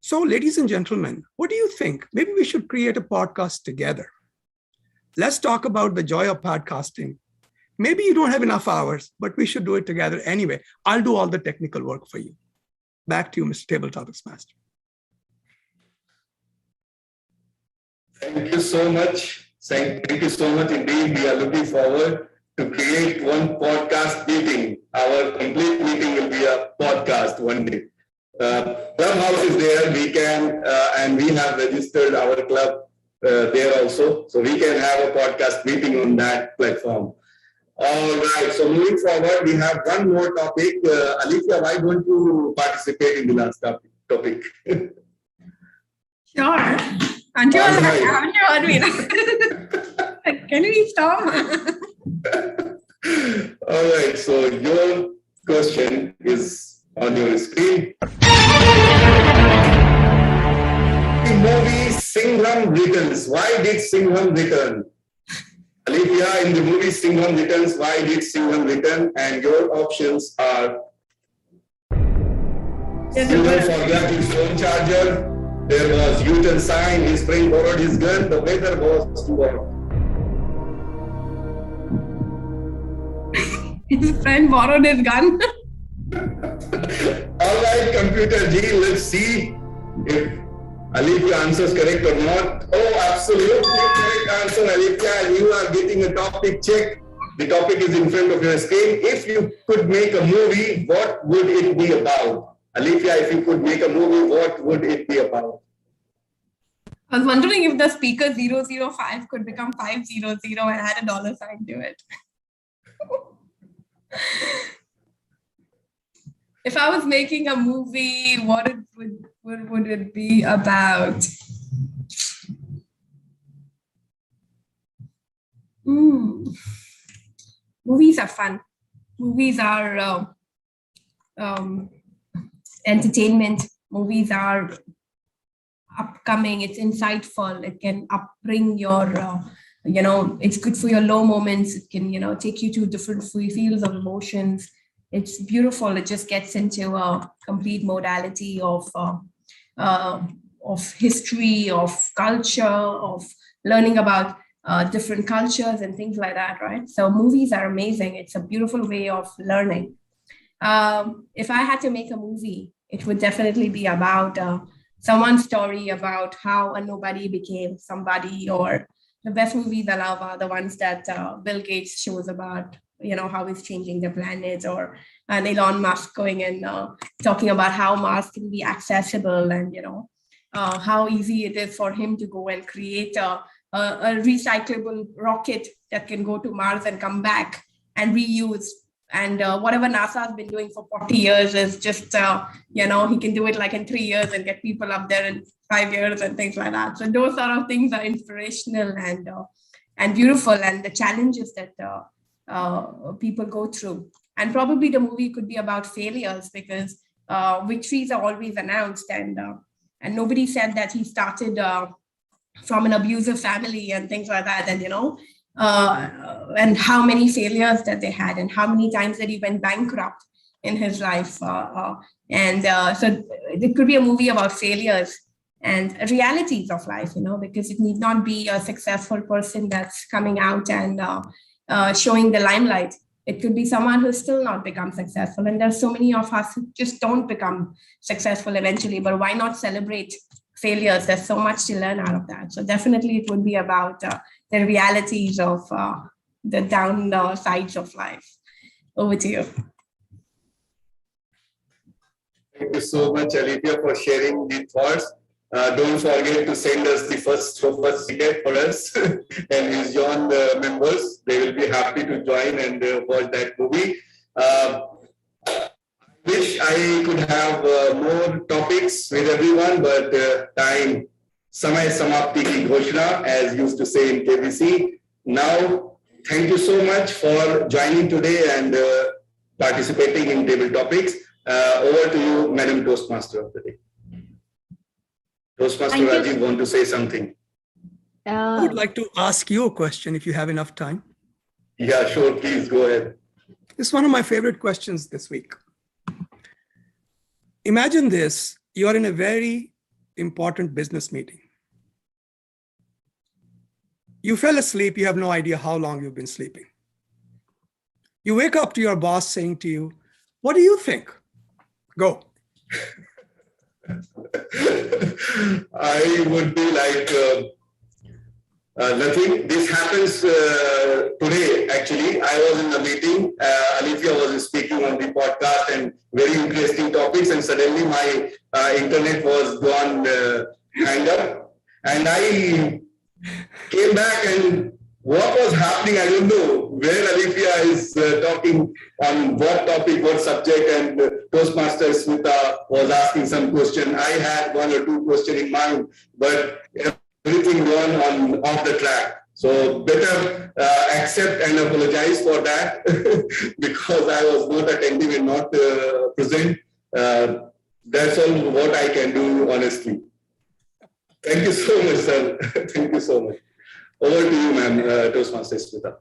So ladies and gentlemen, what do you think? Maybe we should create a podcast together. Let's talk about the joy of podcasting. Maybe you don't have enough hours, but we should do it together anyway. I'll do all the technical work for you. Back to you, Mr. Table Topics Master. Thank you so much. Thank you so much indeed. We are looking forward to create one podcast meeting. Our complete meeting will be a podcast one day. Clubhouse is there. We can, and we have registered our club there also. So we can have a podcast meeting on that platform. All right. So moving forward, we have one more topic. Alifya, why don't you participate in the last topic? Sure. Aren't you heard me? Can we stop? All right, so your question is on your screen. The movie Singham Returns. Why did Singham return? Alifya, in the movie Singham Returns, why did Singham return? And your options are: Singham forgot his phone charger. There was U-turn sign. His friend borrowed his gun. The weather was too hot. His friend borrowed his gun. All right, computer G, let's see if Alifya answers correct or not. Oh, absolutely correct answer, Alifya. You are getting a topic check. The topic is in front of your screen. If you could make a movie, what would it be about? Alifya, if you could make a movie, what would it be about? I was wondering if the speaker 005 could become 500 and add a dollar sign to it. If I was making a movie, what would it be about? Movies are fun. Movies are entertainment. Movies are upcoming. It's insightful. It can upbring your, it's good for your low moments. It can, take you to different fields of emotions. it's beautiful. It just gets into a complete modality of history, of culture, of learning about different cultures and things like that, right? So movies are amazing. It's a beautiful way of learning. If I had to make a movie, it would definitely be about someone's story about how a nobody became somebody, or the best movies I love are the ones that Bill Gates shows about, how he's changing the planet, or an Elon Musk going and talking about how Mars can be accessible, and, how easy it is for him to go and create a recyclable rocket that can go to Mars and come back and reuse. And whatever NASA has been doing for 40 years is just, he can do it like in 3 years and get people up there in 5 years and things like that. So those sort of things are inspirational and beautiful, and the challenges that people go through. And probably the movie could be about failures, because victories are always announced, and nobody said that he started from an abusive family and things like that, and and how many failures that they had, and how many times that he went bankrupt in his life. So it could be a movie about failures and realities of life, because it need not be a successful person that's coming out and showing the limelight. It could be someone who's still not become successful. And there's so many of us who just don't become successful eventually, but why not celebrate failures? There's so much to learn out of that. So definitely it would be about the realities of the downsides of life. Over to you. Thank you so much, Alifya, for sharing the thoughts. Don't forget to send us the first ticket for us and NVezion members. They will be happy to join and watch that movie. Wish I could have more topics with everyone, but time, samay samapti ki ghoshna, as used to say in KBC. Now, thank you so much for joining today and participating in table topics. Over to you, Madam Toastmaster of the day. Toastmaster Rajiv, want to say something? I would like to ask you a question if you have enough time. Yeah, sure. Please go ahead. It's one of my favorite questions this week. Imagine this, you are in a very important business meeting. You fell asleep, you have no idea how long you've been sleeping. You wake up to your boss saying to you, "What do you think?" Go. I would be like, nothing. This happens today, actually. I was in a meeting. Alifya was speaking on the podcast and very interesting topics. And suddenly my internet was gone, hang up. And I came back, and what was happening, I don't know. Where Alifya is talking on what topic, what subject, and Toastmaster Smita was asking some question. I had one or two questions in mind, but everything gone on off the track. So better accept and apologize for that because I was not attentive and not present. That's all what I can do, honestly. Thank you so much, sir. Thank you so much. Over to you, ma'am, Toastmaster Smita.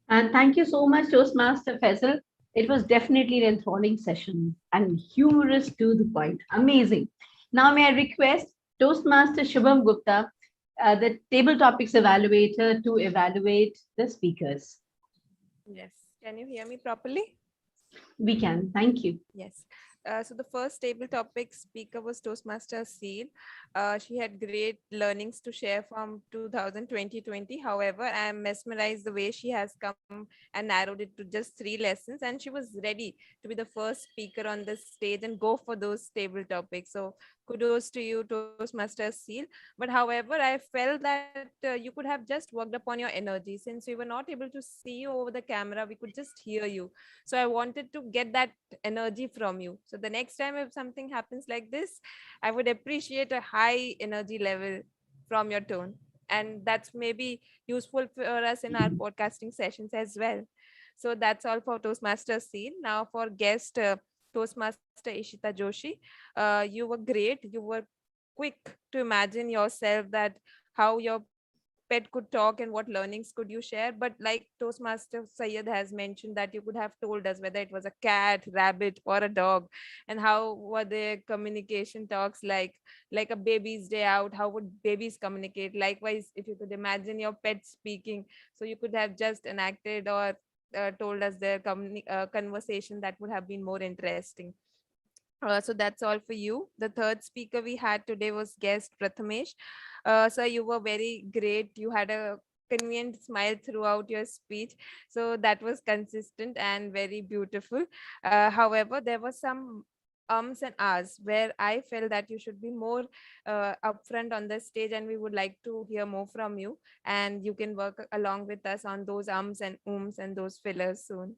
And thank you so much, Toastmaster Faisal. It was definitely an enthralling session and humorous to the point. Amazing. Now, may I request Toastmaster Shubham Gupta, the table topics evaluator, to evaluate the speakers. Yes. Can you hear me properly? We can. Thank you. Yes. So the first table topic speaker was Toastmaster Seal. She had great learnings to share from 2020. However, I am mesmerized the way she has come and narrowed it to just 3 lessons, and she was ready to be the first speaker on the stage and go for those table topics. So kudos to you, Toastmaster Seal. But however, I felt that you could have just worked upon your energy. Since we were not able to see you over the camera, we could just hear you. So I wanted to get that energy from you. So the next time if something happens like this, I would appreciate a high energy level from your tone. And that's maybe useful for us in our podcasting sessions as well. So that's all for Toastmaster Seal. Now for guest Toastmaster Ishita Joshi, you were great. You were quick to imagine yourself that how your pet could talk and what learnings could you share. But like Toastmaster Syed has mentioned, that you could have told us whether it was a cat, rabbit, or a dog, and how were their communication talks like a baby's day out, how would babies communicate. Likewise, if you could imagine your pet speaking, so you could have just enacted or told us their conversation, that would have been more interesting. So that's all for you. The third speaker we had today was guest Prathamesh. Sir, you were very great. You had a convenient smile throughout your speech. So that was consistent and very beautiful. However, there were some ums and ahs where I felt that you should be more upfront on the stage, and we would like to hear more from you. And you can work along with us on those ums and ums and those fillers soon.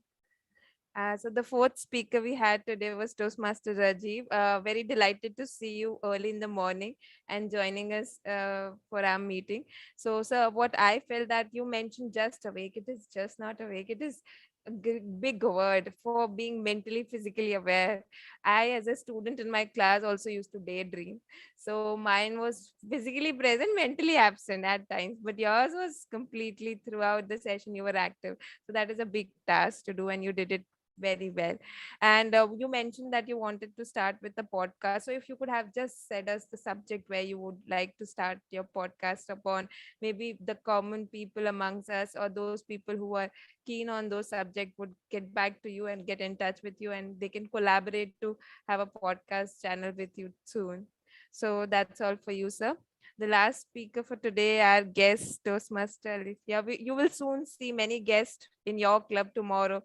So the fourth speaker we had today was Toastmaster Rajiv. Very delighted to see you early in the morning and joining us for our meeting. So, sir, what I felt that you mentioned just awake. It is just not awake. It is a big word for being mentally, physically aware. I, as a student in my class, also used to daydream. So mine was physically present, mentally absent at times, but yours was completely throughout the session. You were active. So that is a big task to do, and you did it very well. And you mentioned that you wanted to start with the podcast. So if you could have just said us the subject where you would like to start your podcast upon, maybe the common people amongst us or those people who are keen on those subjects would get back to you and get in touch with you, and they can collaborate to have a podcast channel with you soon. So that's all for you, sir. The last speaker for today, our guest, Toastmaster Alifya. You will soon see many guests in your club tomorrow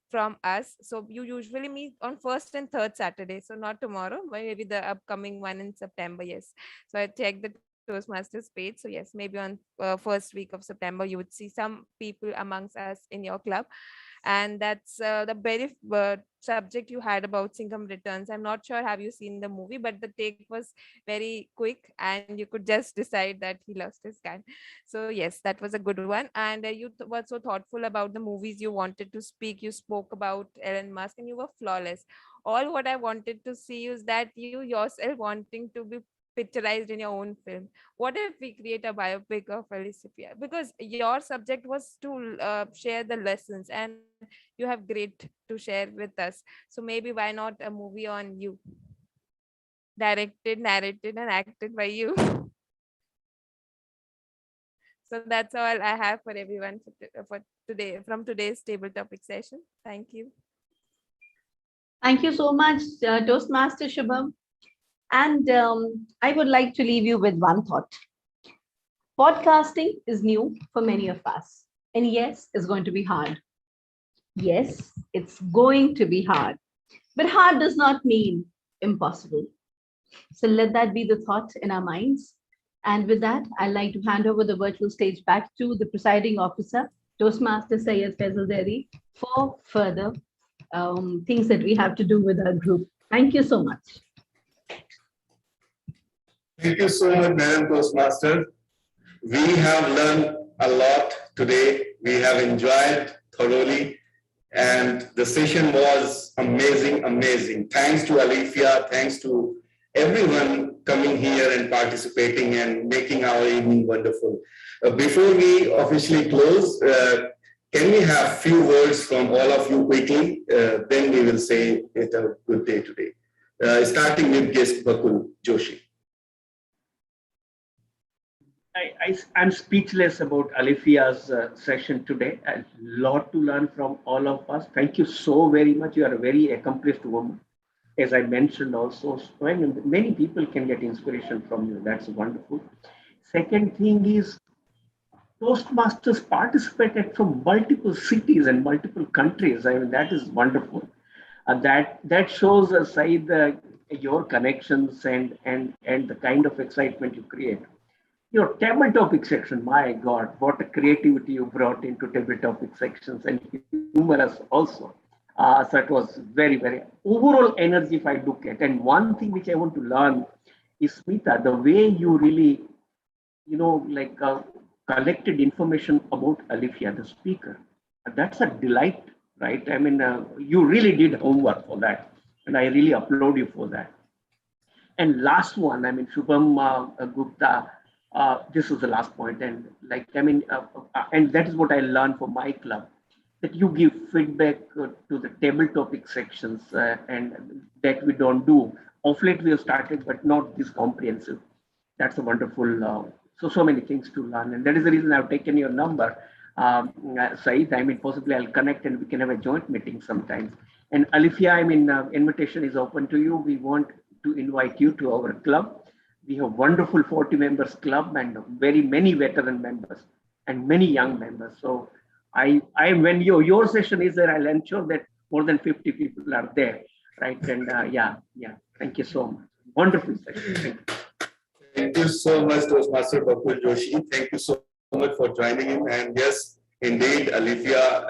from us. So you usually meet on first and third Saturday. So not tomorrow, but maybe the upcoming one in September. Yes. So I checked the Toastmasters page. So yes, maybe on first week of September, you would see some people amongst us in your club. And that's the very subject you had about Singham Returns. I'm not sure have you seen the movie, but the take was very quick and you could just decide that he lost his gun. So yes, that was a good one. And you were so thoughtful about the movies you wanted to speak. You spoke about Elon Musk and you were flawless. All what I wanted to see is that you yourself wanting to be picturized in your own film. What if we create a biopic of Alifiya? Because your subject was to share the lessons, and you have great to share with us. So maybe why not a movie on you? Directed, narrated, and acted by you. So that's all I have for everyone for today from today's table topic session. Thank you. Thank you so much, Toastmaster Shubham. And I would like to leave you with one thought. Podcasting is new for many of us. And yes, it's going to be hard. Yes, it's going to be hard. But hard does not mean impossible. So let that be the thought in our minds. And with that, I'd like to hand over the virtual stage back to the presiding officer, Toastmaster Syed Faisal Deri, for further things that we have to do with our group. Thank you so much. Thank you so much, Madam Toastmaster. We have learned a lot today. We have enjoyed thoroughly. And the session was amazing, amazing. Thanks to Alifya, thanks to everyone coming here and participating and making our evening wonderful. Before we officially close, can we have few words from all of you quickly? Then we will say it a good day today. Starting with guest Bakul Joshi. I'm speechless about Alifiya's session today. A lot to learn from all of us. Thank you so very much. You are a very accomplished woman. As I mentioned also, many people can get inspiration from you. That's wonderful. Second thing is, Toastmasters participated from multiple cities and multiple countries. I mean, that is wonderful. That shows aside your connections and the kind of excitement you create. Your table topic section, my God, what a creativity you brought into table topic sections, and humorous also. So it was very, very overall energy if I look at. And one thing which I want to learn is, Smita, the way you really, collected information about Alifiya, the speaker. That's a delight, right? I mean, you really did homework for that. And I really applaud you for that. And last one, I mean, Shubham Gupta, This was the last point, and and that is what I learned from my club, that you give feedback to the table topic sections, and that we don't do. Of late we have started, but not this comprehensive. That's a wonderful, so many things to learn, and that is the reason I've taken your number, Saeed. I mean, possibly I'll connect and we can have a joint meeting sometimes. And Alifya, I mean, invitation is open to you. We want to invite you to our club. We have wonderful 40 members club and very many veteran members and many young members. So I when your session is there, I'll ensure that more than 50 people are there, right? And yeah. Thank you so much. Wonderful session. Thank you. Thank you so much, Toastmaster Bakul Joshi. Thank you so much for joining in. And yes, indeed, Alifya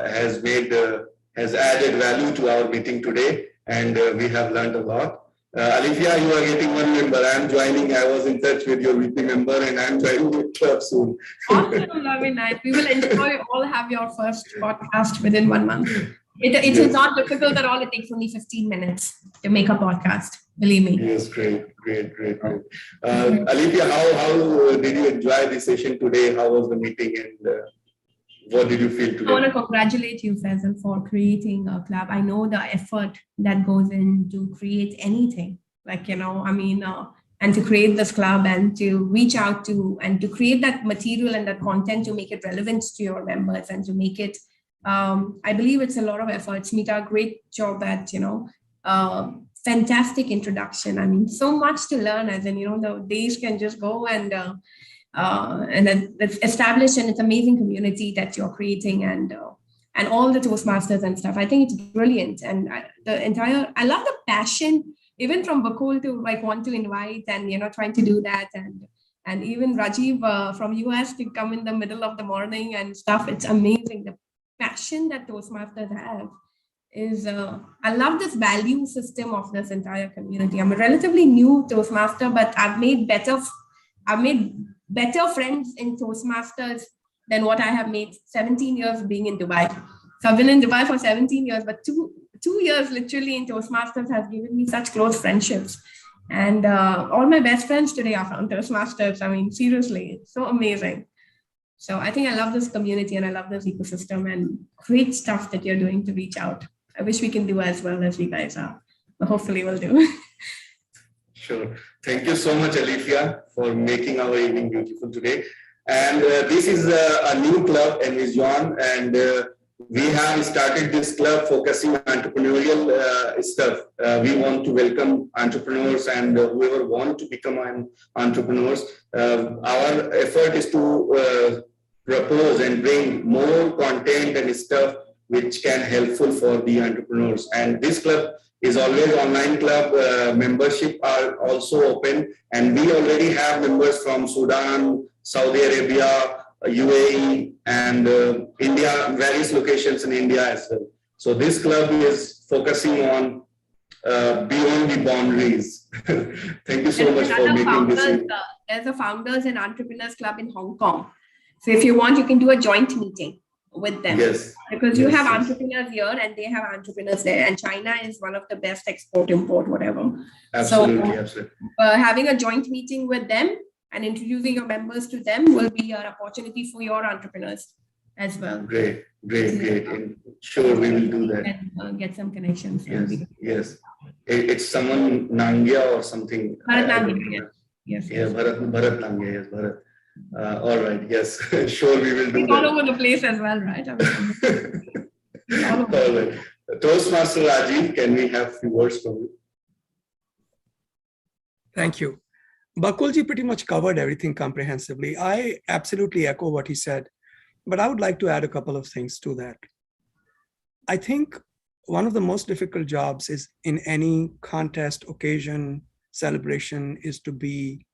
has added value to our meeting today, and we have learned a lot. Alifya, you are getting one member. I am joining. I was in touch with your VP member, and I am joining the club soon. Awesome, lovely night. We will enjoy all have your first podcast within 1 month. It is not difficult at all. It takes only 15 minutes to make a podcast. Believe me. Yes, great. Alifya, how did you enjoy the session today? How was the meeting, and what did you feel today? I want to congratulate you, Faisal, for creating a club. I know the effort that goes in to create anything, and to create this club and to reach out to and to create that material and that content to make it relevant to your members and to make it. I believe it's a lot of effort. Smita, great job at, fantastic introduction. I mean, so much to learn, as in, the days can just go and then it's established, and it's amazing community that you're creating, and all the Toastmasters and stuff. I think it's brilliant, and I love the passion, even from Bakul to want to invite and trying to do that, and even Rajiv from US to come in the middle of the morning and stuff. It's amazing the passion that Toastmasters have. I love this value system of this entire community. I'm a relatively new Toastmaster, but I've made better friends in Toastmasters than what I have made 17 years being in Dubai. So I've been in Dubai for 17 years, but two years literally in Toastmasters has given me such close friendships. And all my best friends today are from Toastmasters. I mean, seriously, it's so amazing. So I think I love this community and I love this ecosystem and great stuff that you're doing to reach out. I wish we can do as well as you guys are, but hopefully we'll do. Sure. Thank you so much, Alifya, for making our evening beautiful today. And this is a new club, NVezion, and we have started this club focusing on entrepreneurial stuff. We want to welcome entrepreneurs and whoever want to become entrepreneurs. Our effort is to propose and bring more content and stuff which can helpful for the entrepreneurs. And this club is always online club. Membership are also open, and we already have members from Sudan, Saudi Arabia, UAE, and India, various locations in India as well. So this club is focusing on beyond the boundaries. Thank you so much for making this. There's a Founders and Entrepreneurs Club in Hong Kong. So if you want, you can do a joint meeting with them. Yes. Because you have entrepreneurs here and they have entrepreneurs there. And China is one of the best import, whatever. Absolutely, so, absolutely. Having a joint meeting with them and introducing your members to them will be an opportunity for your entrepreneurs as well. Great. And sure, we will do that. And get some connections. Yes. It's someone Nangia or something. Bharat Nangia. Yes. Yeah, Bharat Nangia. Yes, Bharat. All right. Yes. Sure, we will do it's that. all over the place as well, right? All right. Toastmaster Rajiv, can we have a few words from you? Thank you. Bakulji pretty much covered everything comprehensively. I absolutely echo what he said, but I would like to add a couple of things to that. I think one of the most difficult jobs is in any contest, occasion, celebration is to be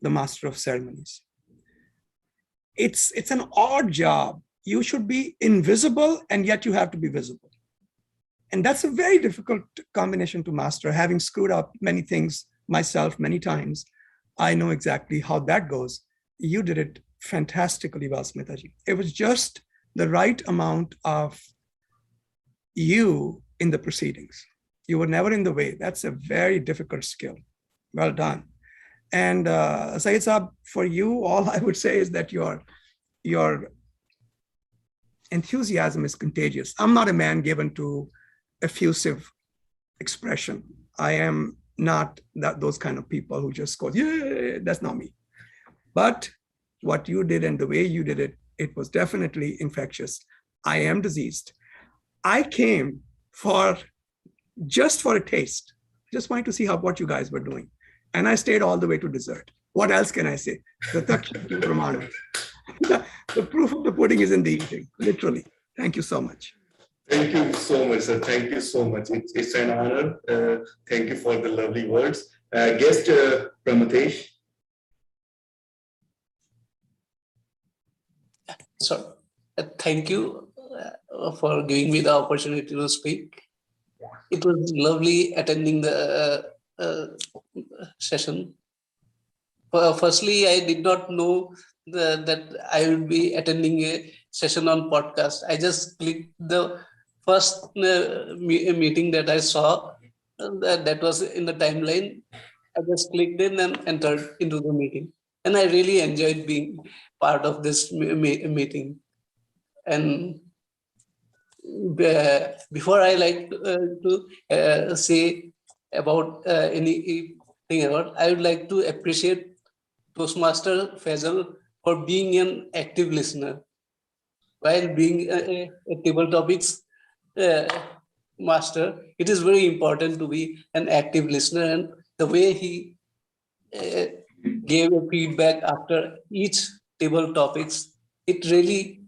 the master of ceremonies. It's an odd job. You should be invisible and yet you have to be visible. And that's a very difficult combination to master. Having screwed up many things myself many times, I know exactly how that goes. You did it fantastically well, Smitaji. It was just the right amount of you in the proceedings. You were never in the way. That's a very difficult skill. Well done. And Syed Saab, for you, all I would say is that your enthusiasm is contagious. I'm not a man given to effusive expression. I am not those kind of people who just go, yeah, that's not me. But what you did and the way you did it, it was definitely infectious. I am diseased. I came just for a taste, just wanted to see what you guys were doing. And I stayed all the way to dessert. What else can I say? The proof of the pudding is in the eating, literally. Thank you so much. Thank you so much, sir. Thank you so much. It's an honor. Thank you for the lovely words. Guest Pramathesh. So, thank you for giving me the opportunity to speak. It was lovely attending the session. Firstly, I did not know that I would be attending a session on podcast. I just clicked the first meeting that I saw, that was in the timeline. I just clicked in and entered into the meeting. And I really enjoyed being part of this meeting. And before I like to say about anything about, I would like to appreciate Toastmaster Faisal for being an active listener. While being a table topics master, it is very important to be an active listener, and the way he gave a feedback after each table topics, it really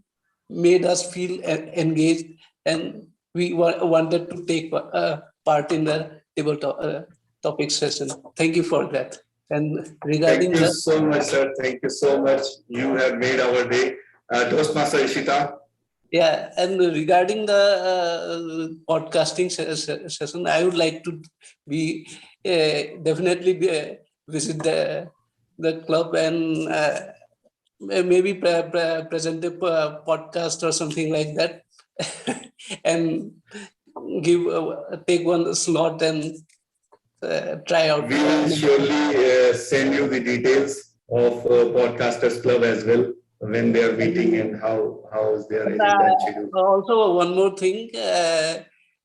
made us feel engaged, and we wanted to take part in the table topic session. Thank you for that. And regarding Thank you so much, sir. Thank you so much. You have made our day. Toastmaster Ishita. Yeah, and regarding the podcasting session, I would like to be definitely visit the club and maybe present a podcast or something like that, and take one slot and try out. We will surely send you the details of Podcasters Club as well, when they are meeting and how is their agenda and schedule. Also, one more thing.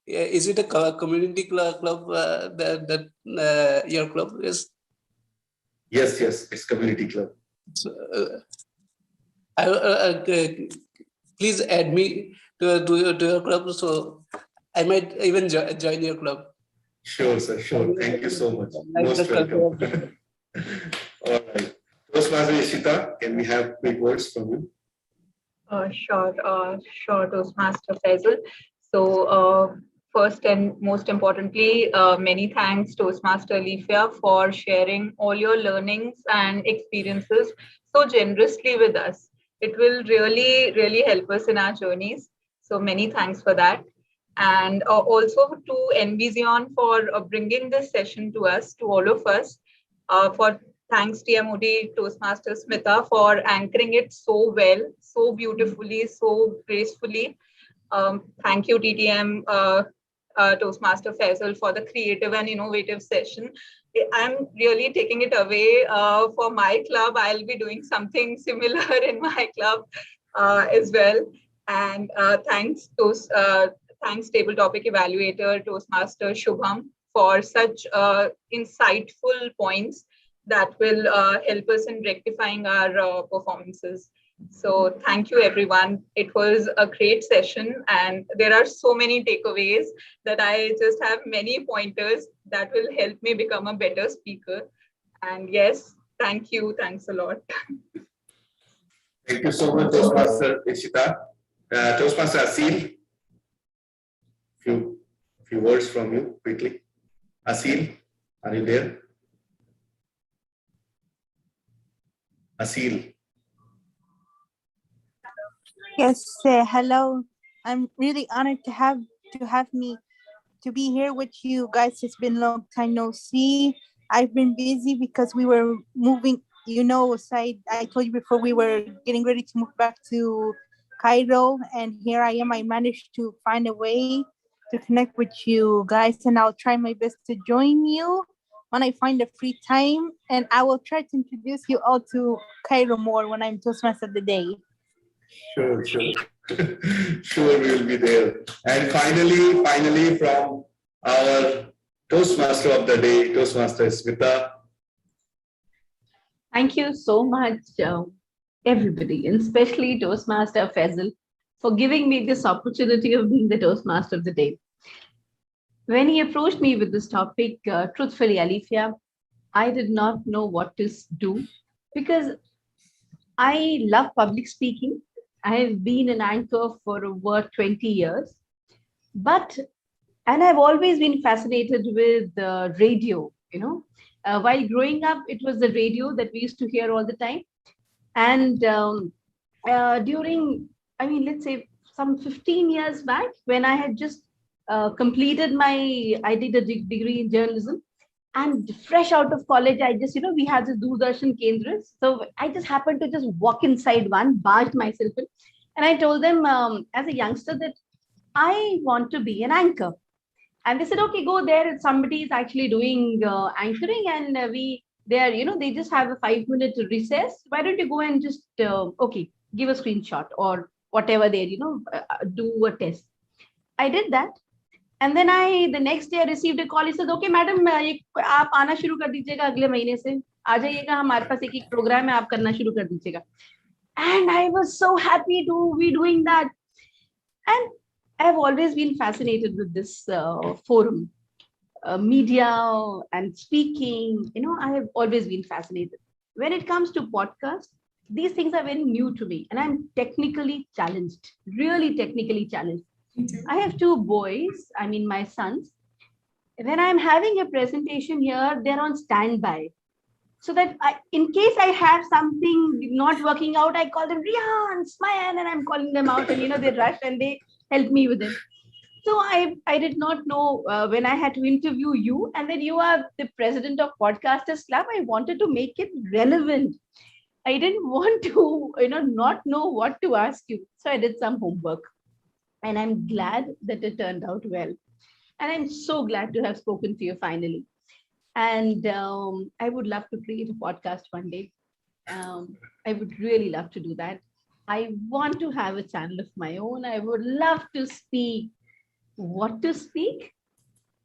Is it a community club that your club is? Yes, it's community club. So, please add me to your club, so I might even join your club. Sure, sir. Sure. Thank you so much. Most welcome. All right. Toastmaster Ishita, can we have quick words from you? Sure, Toastmaster Faisal. So, first and most importantly, many thanks, Toastmaster Alifya, for sharing all your learnings and experiences so generously with us. It will really, really help us in our journeys. So, many thanks for that. And also to NVezion for bringing this session to us, to all of us. For thanks, TMOD Toastmaster Smita, for anchoring it so well, so beautifully, so gracefully. Thank you, TTM Toastmaster Faisal, for the creative and innovative session. I'm really taking it away for my club. I'll be doing something similar in my club as well. And thanks, Table Topic Evaluator, Toastmaster Shubham, for such insightful points that will help us in rectifying our performances. So thank you, everyone. It was a great session, and there are so many takeaways that I just have many pointers that will help me become a better speaker. And yes, thank you. Thanks a lot. Thank you so much, Toastmaster Ishita. Toastmaster Asil, few words from you quickly. Asil, are you there? Asil. Yes, hello. I'm really honored to have me to be here with you guys. It's been a long time no see. I've been busy because we were moving, I told you before, we were getting ready to move back to Cairo, and here I am. I managed to find a way to connect with you guys, and I'll try my best to join you when I find a free time, and I will try to introduce you all to Cairo more when I'm Toastmaster of the day. Sure. Sure, we'll be there. And finally, from our Toastmaster of the day, Toastmaster Smita. Thank you so much, everybody, and especially Toastmaster Faisal, for giving me this opportunity of being the Toastmaster of the day. When he approached me with this topic, truthfully, Alifya, I did not know what to do because I love public speaking. I have been an anchor for over 20 years, and I've always been fascinated with radio, while growing up, it was the radio that we used to hear all the time. And during, let's say some 15 years back, when I had just completed I did a degree in journalism, and fresh out of college, I just, we had the Doordarshan Kendras. So I just happened to just walk inside one, barged myself in, and I told them as a youngster that I want to be an anchor. And they said, okay, go there. Somebody is actually doing anchoring, and they just have a 5-minute recess. Why don't you go and just, give a screenshot or whatever there, do a test. I did that. And then the next day I received a call. He said, okay, madam, आप आना शुरू कर दीजिएगा अगले महीने से. आ जाइएगा, हमारे पास एक प्रोग्राम है, आप करना शुरू कर दीजिएगा. And I was so happy to be doing that. And I've always been fascinated with this forum, media and speaking. I have always been fascinated. When it comes to podcasts, these things are very new to me, and I'm technically challenged, really technically challenged. I have 2 boys, my sons. When I'm having a presentation here, they're on standby. So that in case I have something not working out, I call them, Rihan, Smayan, and I'm calling them out, and they rush and they help me with it. So I did not know when I had to interview you, and then you are the president of Podcasters Club. I wanted to make it relevant. I didn't want to, not know what to ask you. So I did some homework, and I'm glad that it turned out well. And I'm so glad to have spoken to you finally. And I would love to create a podcast one day. I would really love to do that. I want to have a channel of my own. I would love to speak. What to speak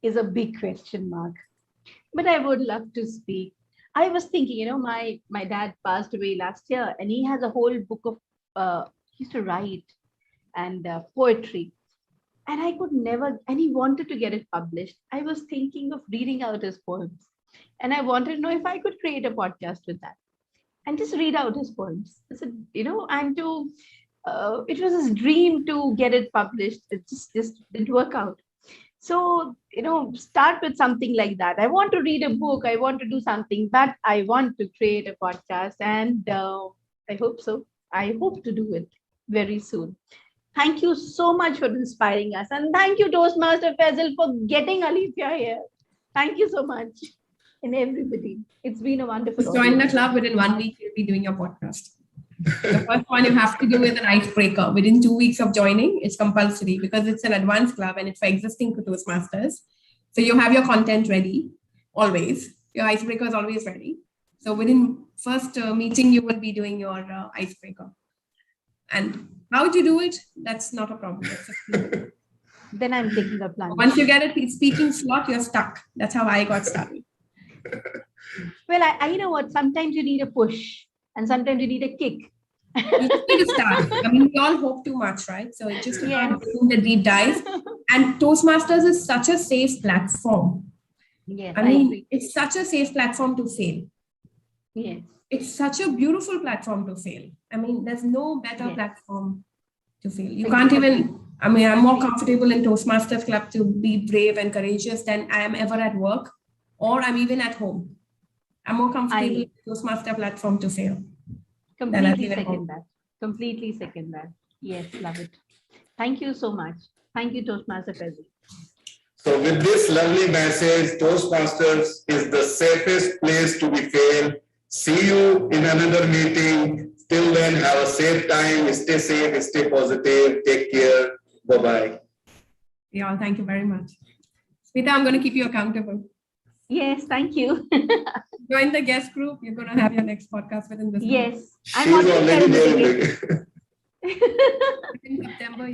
is a big question mark, but I would love to speak. I was thinking, my dad passed away last year, and he has a whole book of, he used to write and poetry. And I could never, and he wanted to get it published. I was thinking of reading out his poems, and I wanted to know if I could create a podcast with that and just read out his poems. I said, and to, it was his dream to get it published. It just didn't work out. So, start with something like that. I want to read a book. I want to do something, but I want to create a podcast, and I hope so. I hope to do it very soon. Thank you so much for inspiring us. And thank you, Toastmaster Faisal, for getting Alifya here. Thank you so much. And everybody. It's been a wonderful Join the club. Within 1 week, you'll be doing your podcast. The first one you have to do is an icebreaker. Within 2 weeks of joining, it's compulsory because it's an advanced club and it's for existing Toastmasters. So you have your content ready, always. Your icebreaker is always ready. So within first meeting, you will be doing your icebreaker. And how would you do it? That's not a problem. Then I'm taking the plan. Once you get a speaking slot, you're stuck. That's how I got started. Well, I you know what? Sometimes you need a push, and sometimes you need a kick. You just need to start. We all hope too much, right? So it's just about doing the deep dive. And Toastmasters is such a safe platform. Yes, it's such a safe platform to fail. Yes. It's such a beautiful platform to fail. There's no better platform to fail. You can't even, I'm more comfortable in Toastmasters Club to be brave and courageous than I am ever at work, or I'm even at home. I'm more comfortable in Toastmaster platform to fail. Completely second that. Completely second that. Yes, love it. Thank you so much. Thank you, Toastmaster Faisal. So with this lovely message, Toastmasters is the safest place to be failed. See you in another meeting. Till then, have a safe time. Stay safe, stay positive. Take care. Bye-bye. Yeah, thank you very much. Smita, I'm going to keep you accountable. Yes, thank you. Join the guest group. You're going to have your next podcast within this month. Yes, I'm already there in the beginning. In September,